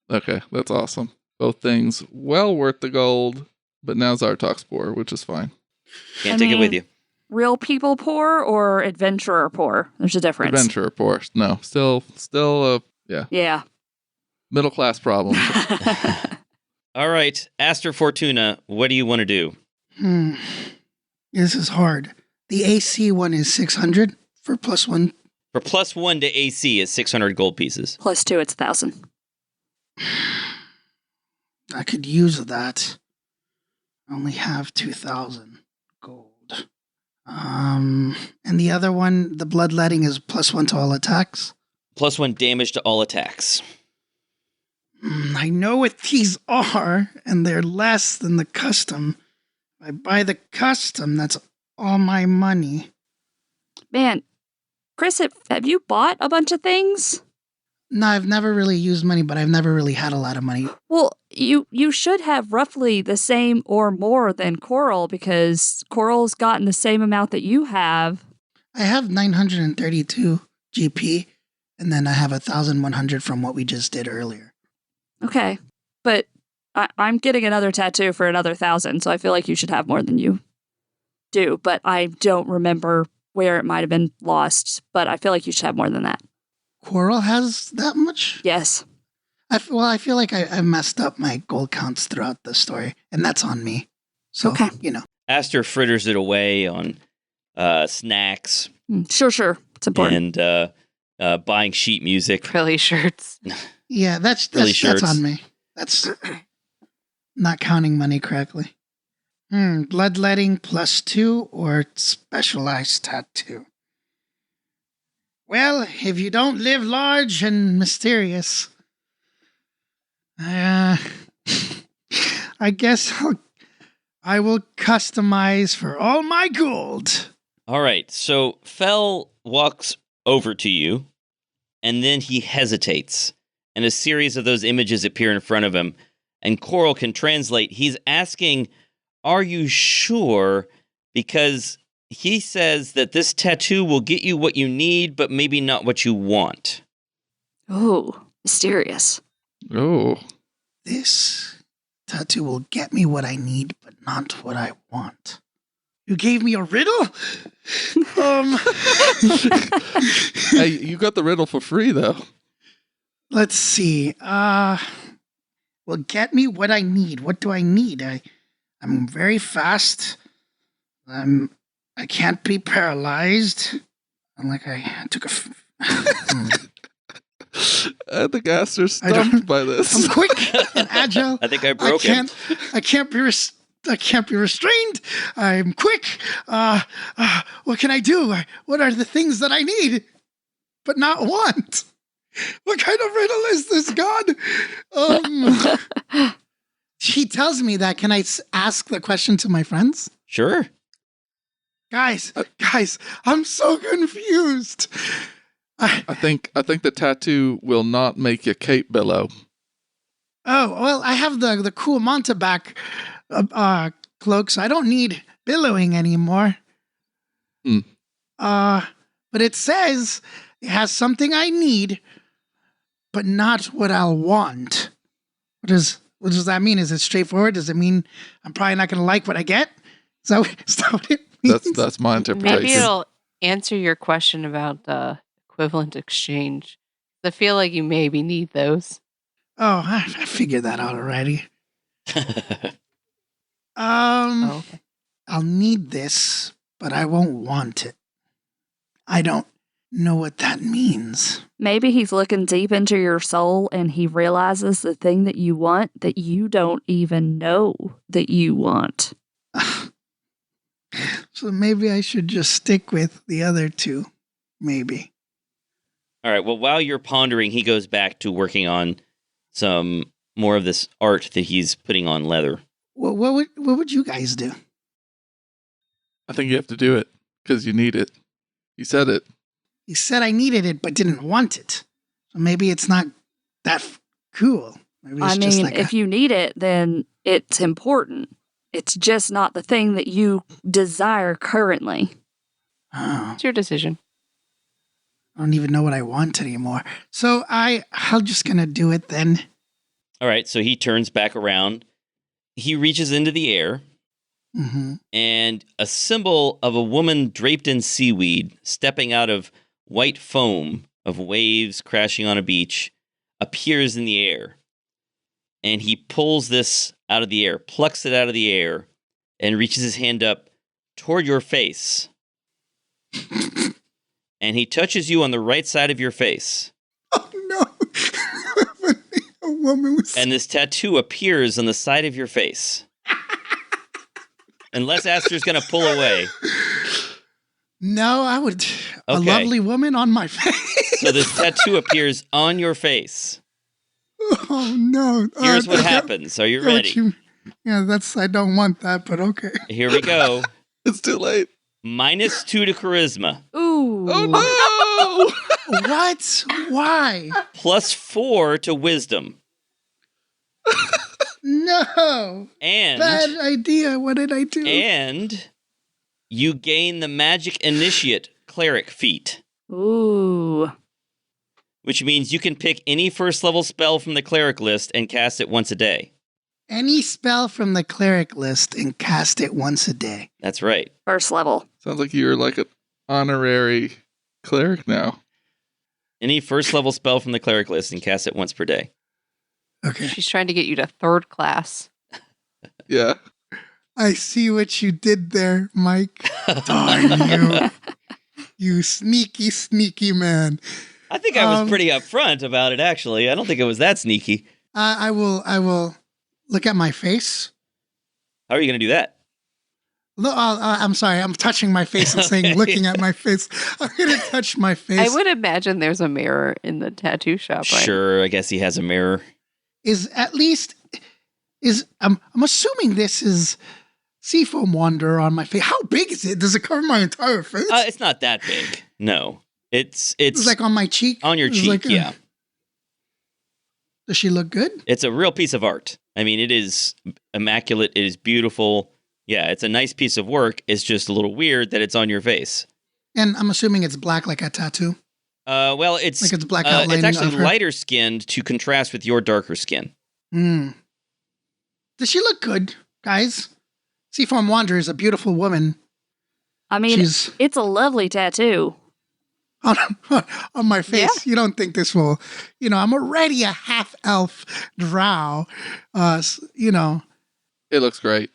Okay, that's awesome. Both things well worth the gold, but now Zartok's poor, which is fine. Can't take it with you. Real people poor or adventurer poor? There's a difference. Adventurer poor. No, still, yeah. Yeah. Middle class problem. All right, Aster Fortuna, what do you want to do? This is hard. The AC one is 600 for +1. For +1 to AC is 600 gold pieces. +2, it's 1,000. I could use that. I only have 2,000 gold. And the other one, the bloodletting, is +1 to all attacks. +1 damage to all attacks. I know what these are, and they're less than the custom. If I buy the custom, that's all my money. Man, Chris, have you bought a bunch of things? No, I've never really used money, but I've never really had a lot of money. Well, you should have roughly the same or more than Coral, because Coral's gotten the same amount that you have. I have 932 GP, and then I have 1,100 from what we just did earlier. Okay, but I'm getting another tattoo for another 1,000, so I feel like you should have more than you do, but I don't remember where it might have been lost, but I feel like you should have more than that. Coral has that much? Yes. I feel like I messed up my gold counts throughout the story, and that's on me. So, Okay. Aster fritters it away on snacks Sure. It's important. and buying sheet music. Frilly shirts. Yeah, that's on me. That's not counting money correctly. Bloodletting +2 or specialized tattoo? Well, if you don't live large and mysterious, I guess I will customize for all my gold. All right, so Fel walks over to you, and then he hesitates, and a series of those images appear in front of him, and Coral can translate. He's asking, are you sure? Because he says that this tattoo will get you what you need, but maybe not what you want. Oh, mysterious. Oh. This tattoo will get me what I need, but not what I want. You gave me a riddle? Hey, you got the riddle for free, though. Let's see. Will get me what I need. What do I need? I'm very fast. I can't be paralyzed. I'm like I took a. I think Aster's stumped by this. I'm quick and agile. I think I broke him. I can't be restrained. I'm quick. What can I do? What are the things that I need, but not want? What kind of riddle is this, God? He tells me that. Can I ask the question to my friends? Sure. Guys, I'm so confused. I think the tattoo will not make your cape billow. Oh, well, I have the cool Montebac cloak, so I don't need billowing anymore. But it says it has something I need, but not what I'll want. What does that mean? Is it straightforward? Does it mean I'm probably not going to like what I get? Is that what it means? That's my interpretation. Maybe it'll answer your question about equivalent exchange. I feel like you maybe need those. Oh, I figured that out already. Okay. I'll need this, but I won't want it. I don't know what that means. Maybe he's looking deep into your soul and he realizes the thing that you want that you don't even know that you want. So maybe I should just stick with the other two. Maybe. All right, well, while you're pondering, he goes back to working on some more of this art that he's putting on leather. What would you guys do? I think you have to do it because you need it. You said it. He said I needed it, but didn't want it. So maybe it's not that cool. Maybe it's just like if you need it, then it's important. It's just not the thing that you desire currently. Oh, It's your decision. I don't even know what I want anymore. So I'm just gonna do it then. All right, so he turns back around. He reaches into the air, and a symbol of a woman draped in seaweed, stepping out of white foam of waves crashing on a beach, appears in the air. And he pulls this out of the air, plucks it out of the air, and reaches his hand up toward your face. And he touches you on the right side of your face. Oh no! A woman was. And this tattoo appears on the side of your face. Unless Aster's going to pull away. No, I would. A Okay. lovely woman on my face. So this tattoo appears on your face. Oh no! Here's what happens. Are you ready? I don't want that, but okay. Here we go. It's too late. -2 to charisma. Ooh. Oh no! What? Why? +4 to wisdom. No. And Bad idea. What did I do? And you gain the magic initiate cleric feat, Ooh. which means you can pick any first level spell from the cleric list and cast it once a day. Any spell from the cleric list and cast it once a day. That's right. First level. Sounds like you're like an honorary cleric now. Any first level spell from the cleric list and cast it once per day. Okay. She's trying to get you to 3rd class. Yeah. I see what you did there, Mike. Darn you. You sneaky, sneaky man. I think I was pretty upfront about it, actually. I don't think it was that sneaky. I will look at my face. How are you going to do that? No, I'm sorry. I'm touching my face and saying, looking at my face. I'm going to touch my face. I would imagine there's a mirror in the tattoo shop, right? Sure, I guess he has a mirror. I'm assuming this is Seafoam Wanderer on my face. How big is it? Does it cover my entire face? It's not that big. No. It's like on my cheek? on your It's cheek, like yeah. Does she look good? It's a real piece of art. I mean, it is immaculate. It is beautiful. Yeah, it's a nice piece of work. It's just a little weird that it's on your face. And I'm assuming it's black like a tattoo. Well, it's Like it's black outlining it's actually of her. lighter skinned to contrast with your darker skin. Hmm. Does she look good, guys? Seafoam Wanderer is a beautiful woman. I mean, She's it's a lovely tattoo. on my face. You don't think this will, I'm already a half elf drow. It looks great.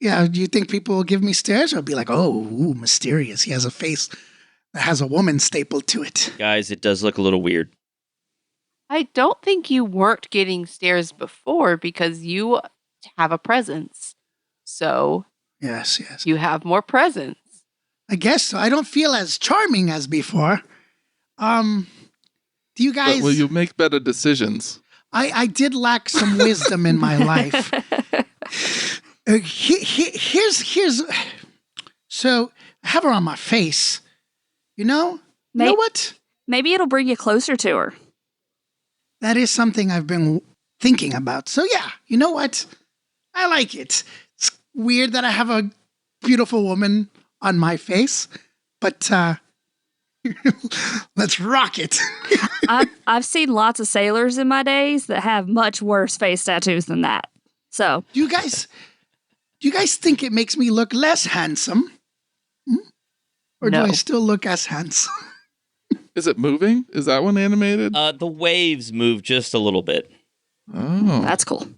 Yeah, do you think people will give me stares or be like, oh, ooh, mysterious. He has a face that has a woman stapled to it. Guys, it does look a little weird. I don't think you weren't getting stares before because you have a presence. So Yes. you have more presence. I guess so. I don't feel as charming as before. Do you guys... But will you make better decisions? I did lack some wisdom in my life. Here's... So, I have her on my face. You know what? Maybe it'll bring you closer to her. That is something I've been thinking about. So yeah, you know what? I like it. It's weird that I have a beautiful woman on my face, but let's rock it. I've seen lots of sailors in my days that have much worse face tattoos than that. So, Do you guys think it makes me look less handsome? Or No. do I still look as handsome? Is it moving? Is that one animated? The waves move just a little bit. Oh. that's cool.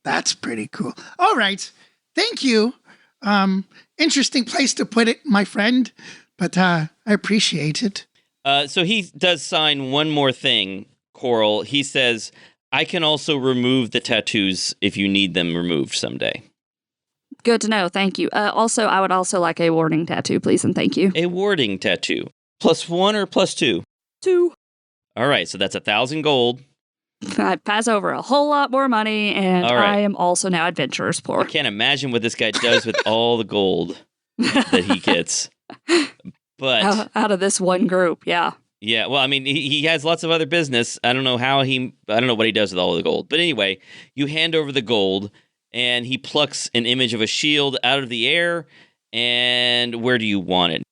That's pretty cool. All right. Thank you. Interesting place to put it, my friend, but I appreciate it. So he does sign one more thing, Coral. He says, I can also remove the tattoos if you need them removed someday. Good to know. Thank you. Also, I would also like a warding tattoo, please, and thank you. A warding tattoo. +1 or +2? 2. All right, so that's 1,000 gold. I pass over a whole lot more money, and All right. I am also now adventurer's I poor. can't imagine what this guy does with all the gold that he gets. But Out of this one group, yeah. yeah, well, I mean, he has lots of other business. I don't know what he does with all of the gold. But anyway, you hand over the gold, and he plucks an image of a shield out of the air. And where do you want it?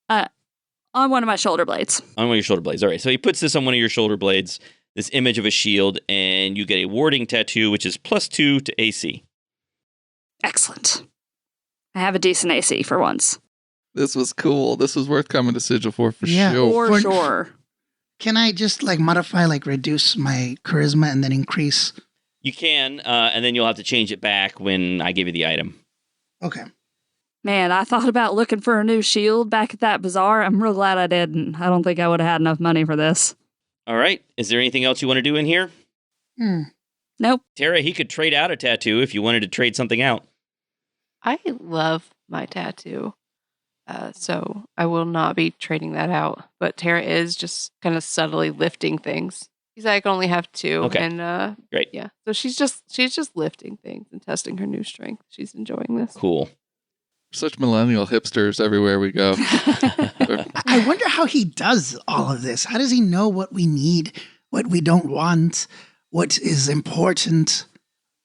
On one of my shoulder blades. On one of your shoulder blades. All right, so he puts this on one of your shoulder blades, this image of a shield, and you get a warding tattoo, which is +2 to AC. Excellent. I have a decent AC for once. This was cool. This was worth coming to Sigil for Yeah. sure. For sure. Can I just modify, reduce my charisma and then increase? You can, and then you'll have to change it back when I give you the item. Okay. Man, I thought about looking for a new shield back at that bazaar. I'm real glad I didn't. I don't think I would have had enough money for this. All right, is there anything else you want to do in here? Nope. Tara, he could trade out a tattoo if you wanted to trade something out. I love my tattoo. So I will not be trading that out. But Tara is just kind of subtly lifting things He's like, I can only have 2. Okay. And Great. yeah. So she's just lifting things and testing her new strength. She's enjoying this. Cool. Such millennial hipsters everywhere we go. I wonder how he does all of this. How does he know what we need, what we don't want, what is important?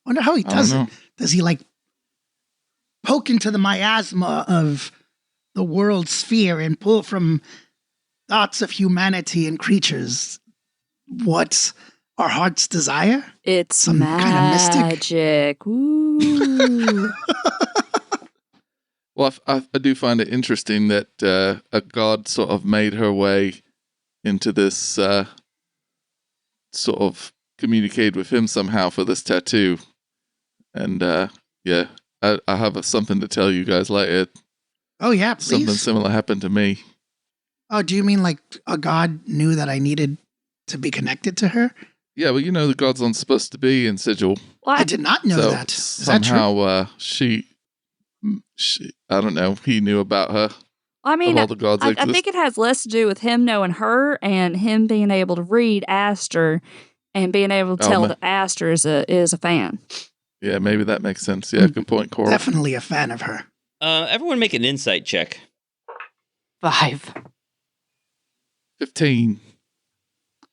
I wonder how he does it. Does he like poke into the miasma of the world sphere and pull from thoughts of humanity and creatures what our hearts desire? It's Some kind of mystic? magic. Woo. Well, I do find it interesting that a god sort of made her way into this, sort of communicated with him somehow for this tattoo. And yeah, I have something to tell you guys later. Oh, yeah, please. Something similar happened to me. Oh, do you mean like a god knew that I needed to be connected to her? Yeah, well, the god's aren't supposed to be in Sigil. Well, I did not know So that. Is that true? somehow she, I don't know, he knew about her. I mean, of all the gods I exist. think it has less to do with him knowing her and him being able to read Aster and being able to tell that Aster is a fan. Yeah, maybe that makes sense. Yeah, good point, Coral. Definitely a fan of her. Everyone make an insight check. 5. 15.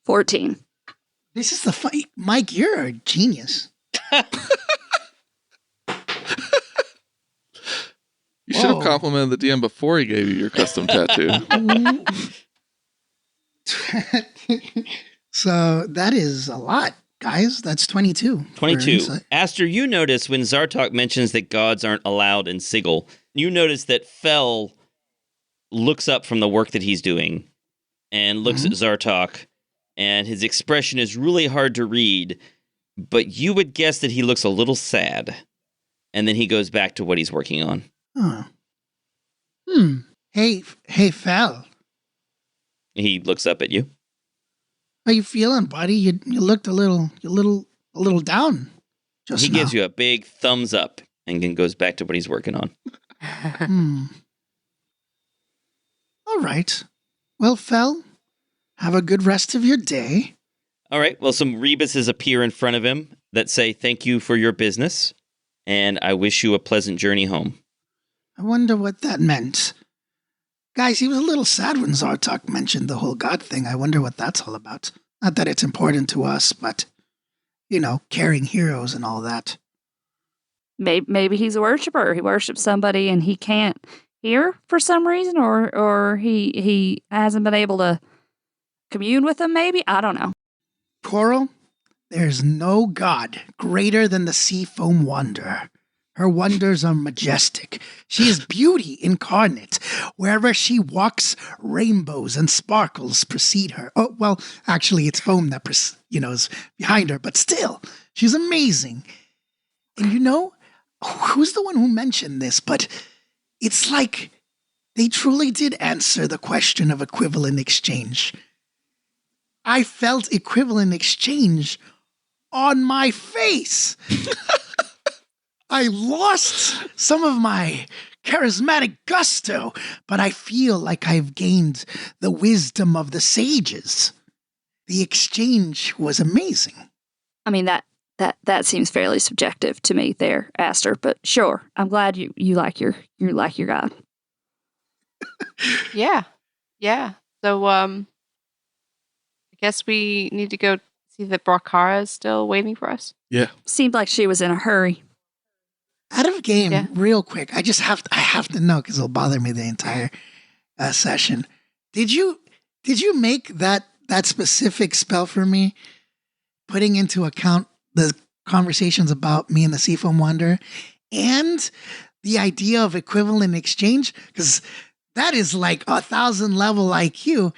14. This is the fight. Mike, you're a genius. You should have Whoa. complimented the DM before he gave you your custom tattoo. So that is a lot, guys. That's 22. for 22. insight. Aster, you notice when Zartok mentions that gods aren't allowed in Sigil, you notice that Fel looks up from the work that he's doing and looks at Zartok, and his expression is really hard to read, but you would guess that he looks a little sad. And then he goes back to what he's working on. Oh. Hey, Fel. He looks up at you. How you feeling, buddy? You looked a little down just He now. gives you a big thumbs up and then goes back to what he's working on. All right. Well, Fel, have a good rest of your day. All right, well, some rebuses appear in front of him that say, "Thank you for your business, and I wish you a pleasant journey home." I wonder what that meant. Guys, he was a little sad when Zartok mentioned the whole god thing. I wonder what that's all about. Not that it's important to us, but, caring heroes and all that. Maybe he's a worshiper. He worships somebody and he can't hear for some reason, or he hasn't been able to commune with them, maybe? I don't know. Coral, there's no god greater than the sea foam wanderer. Her wonders are majestic. She is beauty incarnate. Wherever she walks, rainbows and sparkles precede her. Oh, well, actually, it's foam that is behind her, but still, she's amazing. And who's the one who mentioned this? But it's like they truly did answer the question of equivalent exchange. I felt equivalent exchange on my face. I lost some of my charismatic gusto, but I feel like I've gained the wisdom of the sages. The exchange was amazing. I mean, that seems fairly subjective to me there, Aster, but sure. I'm glad you like your god. Yeah. So, I guess we need to go see that Brakara is still waiting for us. Yeah. Seemed like she was in a hurry. Out of game, Yeah. real quick. I have to know because it'll bother me the entire session. Did you make that specific spell for me, putting into account the conversations about me and the Seafoam Wanderer and the idea of equivalent exchange? Because that is like 1,000 level IQ.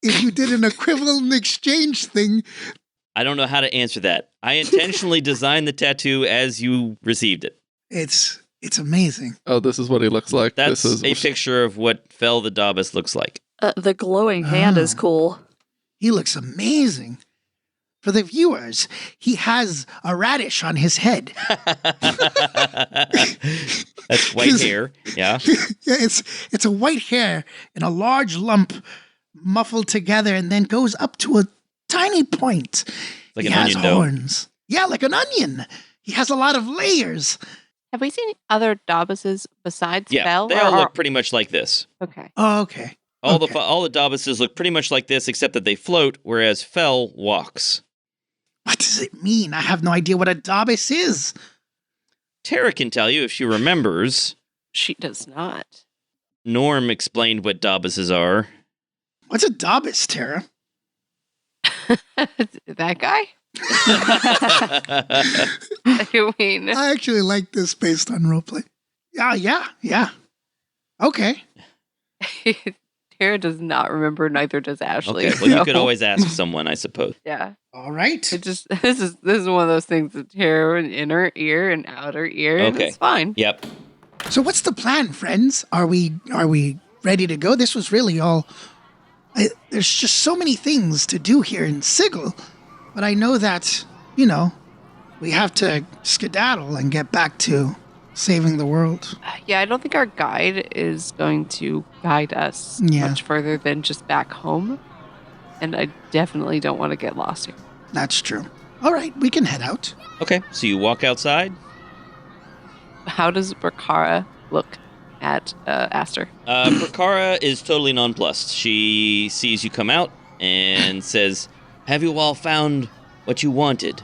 If you did an equivalent exchange thing. I don't know how to answer that. I intentionally designed the tattoo as you received it. It's amazing. Oh, this is what he looks like. That's this is a picture of what Fel the dabus looks like. The glowing hand is cool. He looks amazing. For the viewers, he has a radish on his head. That's white hair. Yeah. Yeah, it's a white hair in a large lump muffled together and then goes up to a tiny point. Like He an has onion dome. horns. Yeah, like an onion. He has a lot of layers. Have we seen other dabuses besides Yeah, Bell? they all look pretty much like this. Okay. Oh, okay. All Okay. the dabuses look pretty much like this, except that they float, whereas Fel walks. What does it mean? I have no idea what a dabus is. Tara can tell you if she remembers. She does not. Norm explained what dabuses are. What's a dabus, Tara? That guy? I mean, I actually like this based on roleplay. Yeah. Okay. Tara does not remember, neither does Ashley. Okay, well, you so- could always ask someone, I suppose. Yeah. All right. It just this is one of those things that Tara in inner ear and outer ear, and Okay. it's fine. Yep. So what's the plan, friends? Are we ready to go? This was really all. There's just so many things to do here in Sigil, but I know that we have to skedaddle and get back to saving the world. Yeah, I don't think our guide is going to guide us Yeah. much further than just back home. And I definitely don't want to get lost here. That's true. All right, we can head out. Okay, so you walk outside. How does Brakara look at Aster? Prakara is totally nonplussed. She sees you come out and says, "Have you all found what you wanted?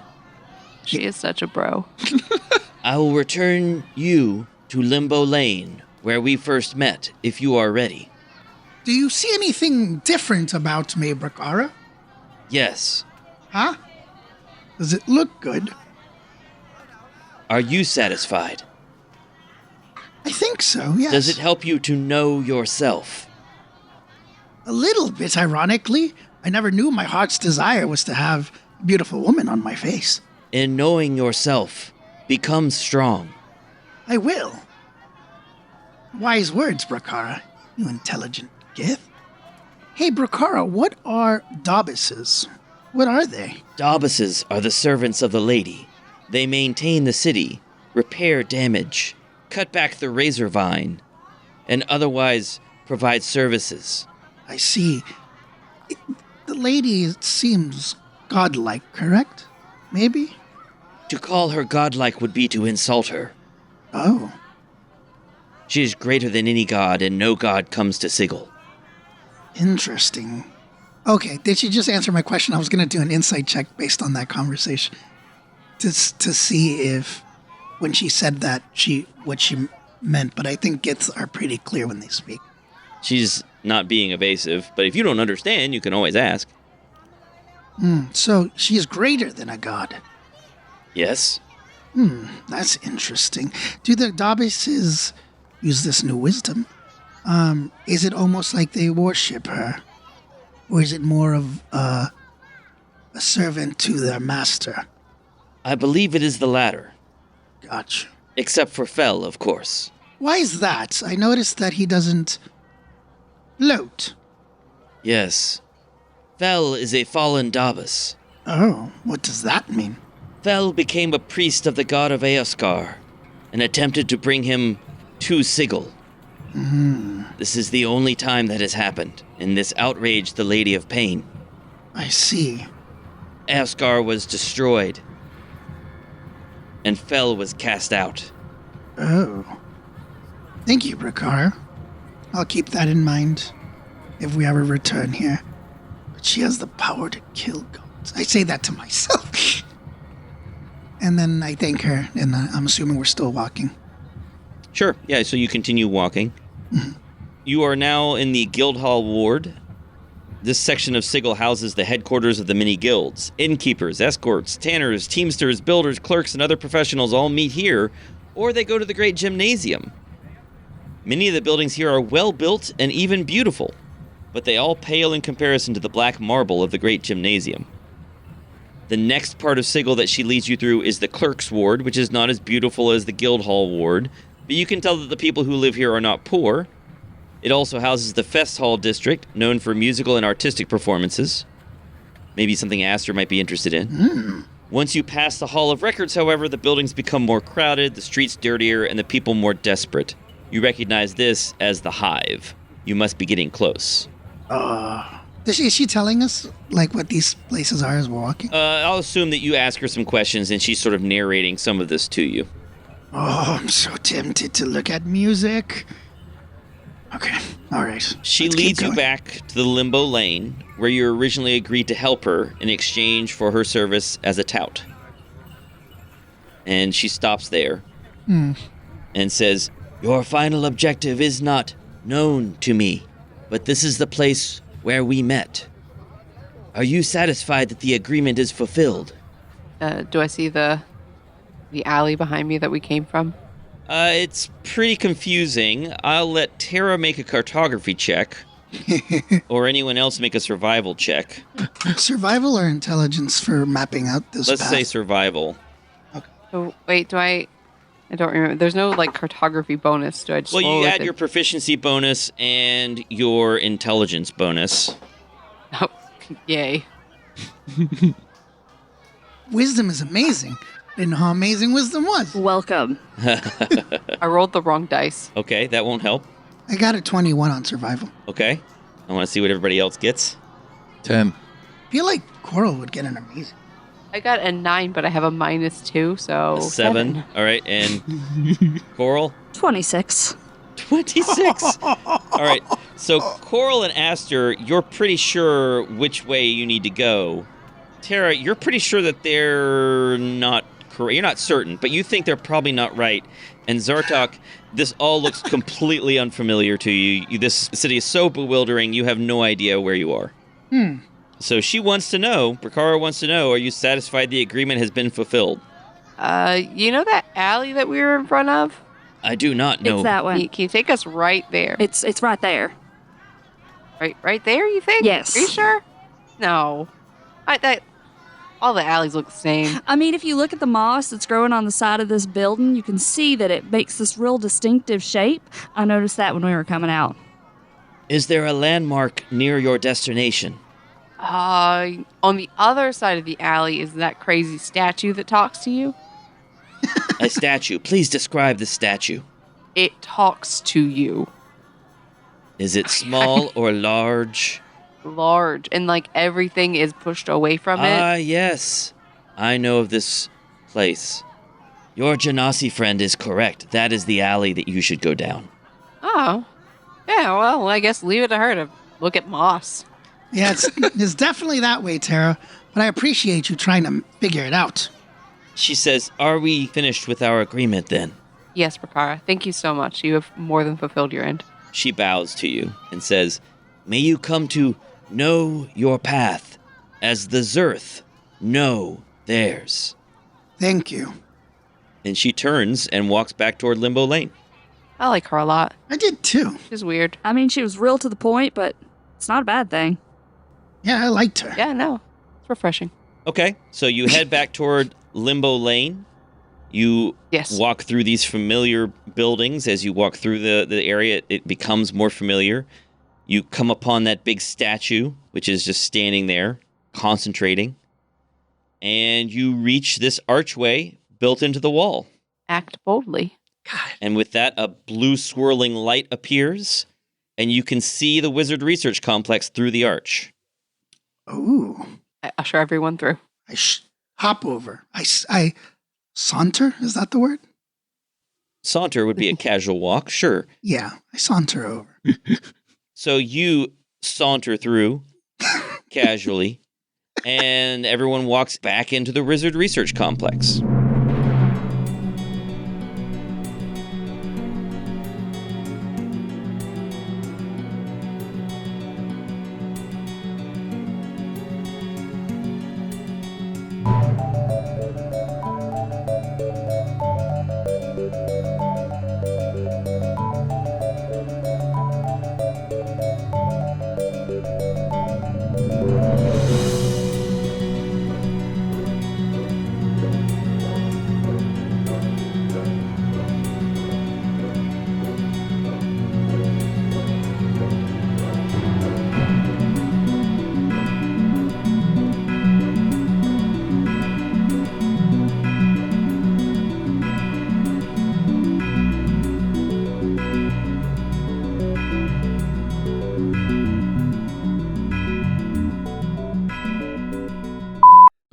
She is such a bro. I will return you to Limbo Lane, where we first met, if you are ready." Do you see anything different about me, Brakara? Yes. Huh? Does it look good? Are you satisfied? I think so, yes. Does it help you to know yourself? A little bit, ironically. I never knew my heart's desire was to have a beautiful woman on my face. In knowing yourself, become strong. I will. Wise words, Brakara, you intelligent gith. Hey, Brakara, what are dabuses? What are they? Dabuses are the servants of the lady. They maintain the city, repair damage, cut back the razor vine, and otherwise provide services. I see. The lady seems godlike, correct? Maybe? To call her godlike would be to insult her. Oh. She is greater than any god, and no god comes to Sigil. Interesting. Okay, did she just answer my question? I was going to do an insight check based on that conversation to see if, when she said that, what she meant. But I think giths are pretty clear when they speak. She's not being evasive, but if you don't understand, you can always ask. So she is greater than a god. Yes? That's interesting. Do the dabuses use this new wisdom? Is it almost like they worship her? Or is it more of a servant to their master? I believe it is the latter. Gotcha. Except for Fel, of course. Why is that? I noticed that he doesn't float. Yes. Fel is a fallen dabus. Oh, what does that mean? Fel became a priest of the god of Aster and attempted to bring him to Sigil. This is the only time that has happened, and this outraged the Lady of Pain. I see. Aster was destroyed, and Fel was cast out. Oh. Thank you, Brakara. I'll keep that in mind if we ever return here. But she has the power to kill gods. I say that to myself. And then I thank her, and I'm assuming we're still walking. Sure, yeah, so you continue walking. You are now in the Guildhall Ward. This section of Sigil houses the headquarters of the many guilds. Innkeepers, escorts, tanners, teamsters, builders, clerks, and other professionals all meet here, or they go to the Great Gymnasium. Many of the buildings here are well built and even beautiful, but they all pale in comparison to the black marble of the Great Gymnasium. The next part of Sigil that she leads you through is the Clerk's Ward, which is not as beautiful as the Guildhall Ward, but you can tell that the people who live here are not poor. It also houses the Fest Hall district, known for musical and artistic performances. Maybe something Aster might be interested in. Once you pass the Hall of Records, however, the buildings become more crowded, the streets dirtier, and the people more desperate. You recognize this as the Hive. You must be getting close. Is she telling us, like, what these places are as we're walking? I'll assume that you ask her some questions and she's sort of narrating some of this to you. Oh, I'm so tempted to look at music. Okay, all right. She Let's leads keep you going. back to the Limbo Lane, where you originally agreed to help her in exchange for her service as a tout. And she stops there and says, "Your final objective is not known to me, but this is the place where we met. Are you satisfied that the agreement is fulfilled?" Do I see the alley behind me that we came from? It's pretty confusing. I'll let Tara make a cartography check, or anyone else make a survival check. Survival or intelligence for mapping out this Let's path? say survival. So wait, I don't remember. There's no like cartography bonus. Do I just Well, roll you with add it? your proficiency bonus and your intelligence bonus. Oh, yay. Wisdom is amazing. Didn't know how amazing wisdom was. Welcome. I rolled the wrong dice. Okay, that won't help. I got a 21 on survival. Okay. I want to see what everybody else gets. 10. I feel like Coral would get an amazing. I got a 9, but I have a -2, so 7. All right, and Coral? 26. 26. All right, so Coral and Aster, you're pretty sure which way you need to go. Tara, you're pretty sure that they're not correct. You're not certain, but you think they're probably not right. And Zartok, this all looks completely unfamiliar to you. This city is so bewildering, you have no idea where you are. So she wants to know, Brakara wants to know, are you satisfied the agreement has been fulfilled? You know that alley that we were in front of? I do not know. It's that one. Can you take us right there? It's right there. Right there, you think? Yes. Are you sure? No. All the alleys look the same. I mean, if you look at the moss that's growing on the side of this building, you can see that it makes this real distinctive shape. I noticed that when we were coming out. Is there a landmark near your destination? On the other side of the alley is that crazy statue that talks to you. A statue. Please describe the statue. It talks to you. Is it small or large? Large. And like everything is pushed away from it. Ah, yes. I know of this place. Your Genasi friend is correct. That is the alley that you should go down. Oh. Yeah, well, I guess leave it to her to look at moss. Yeah, it's definitely that way, Tara. But I appreciate you trying to figure it out. She says, "Are we finished with our agreement then?" Yes, Brakara. Thank you so much. You have more than fulfilled your end. She bows to you and says, "May you come to know your path as the Zerth know theirs." Thank you. And she turns and walks back toward Limbo Lane. I like her a lot. I did too. She's weird. I mean, she was real to the point, but it's not a bad thing. Yeah, I liked her. Yeah, no. It's refreshing. Okay, so you head back toward Limbo Lane. You Yes. walk through these familiar buildings. As you walk through the area, it becomes more familiar. You come upon that big statue, which is just standing there, concentrating. And you reach this archway built into the wall. Act boldly. And with that, a blue swirling light appears, and you can see the Wizard Research Complex through the arch. Ooh. I usher everyone through. I hop over. I saunter? Is that the word? Saunter would be a casual walk, sure. Yeah, I saunter over. So you saunter through casually, and everyone walks back into the Wizard Research Complex.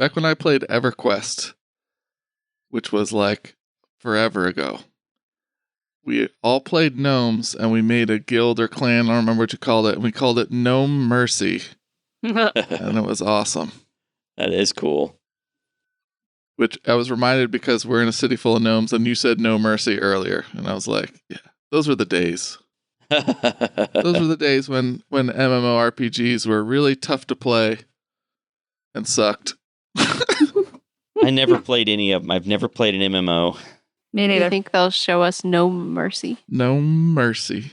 back when I played EverQuest, which was like forever ago, we all played gnomes and we made a guild or clan, I don't remember what you called it, and we called it Gnome Mercy. And it was awesome. That is cool. Which I was reminded because we're in a city full of gnomes and you said no mercy earlier. And I was like, yeah, those were the days. Those were the days when MMORPGs were really tough to play and sucked. I never played any of them. I've never played an MMO. Me Do neither. you think they'll show us no mercy? No mercy.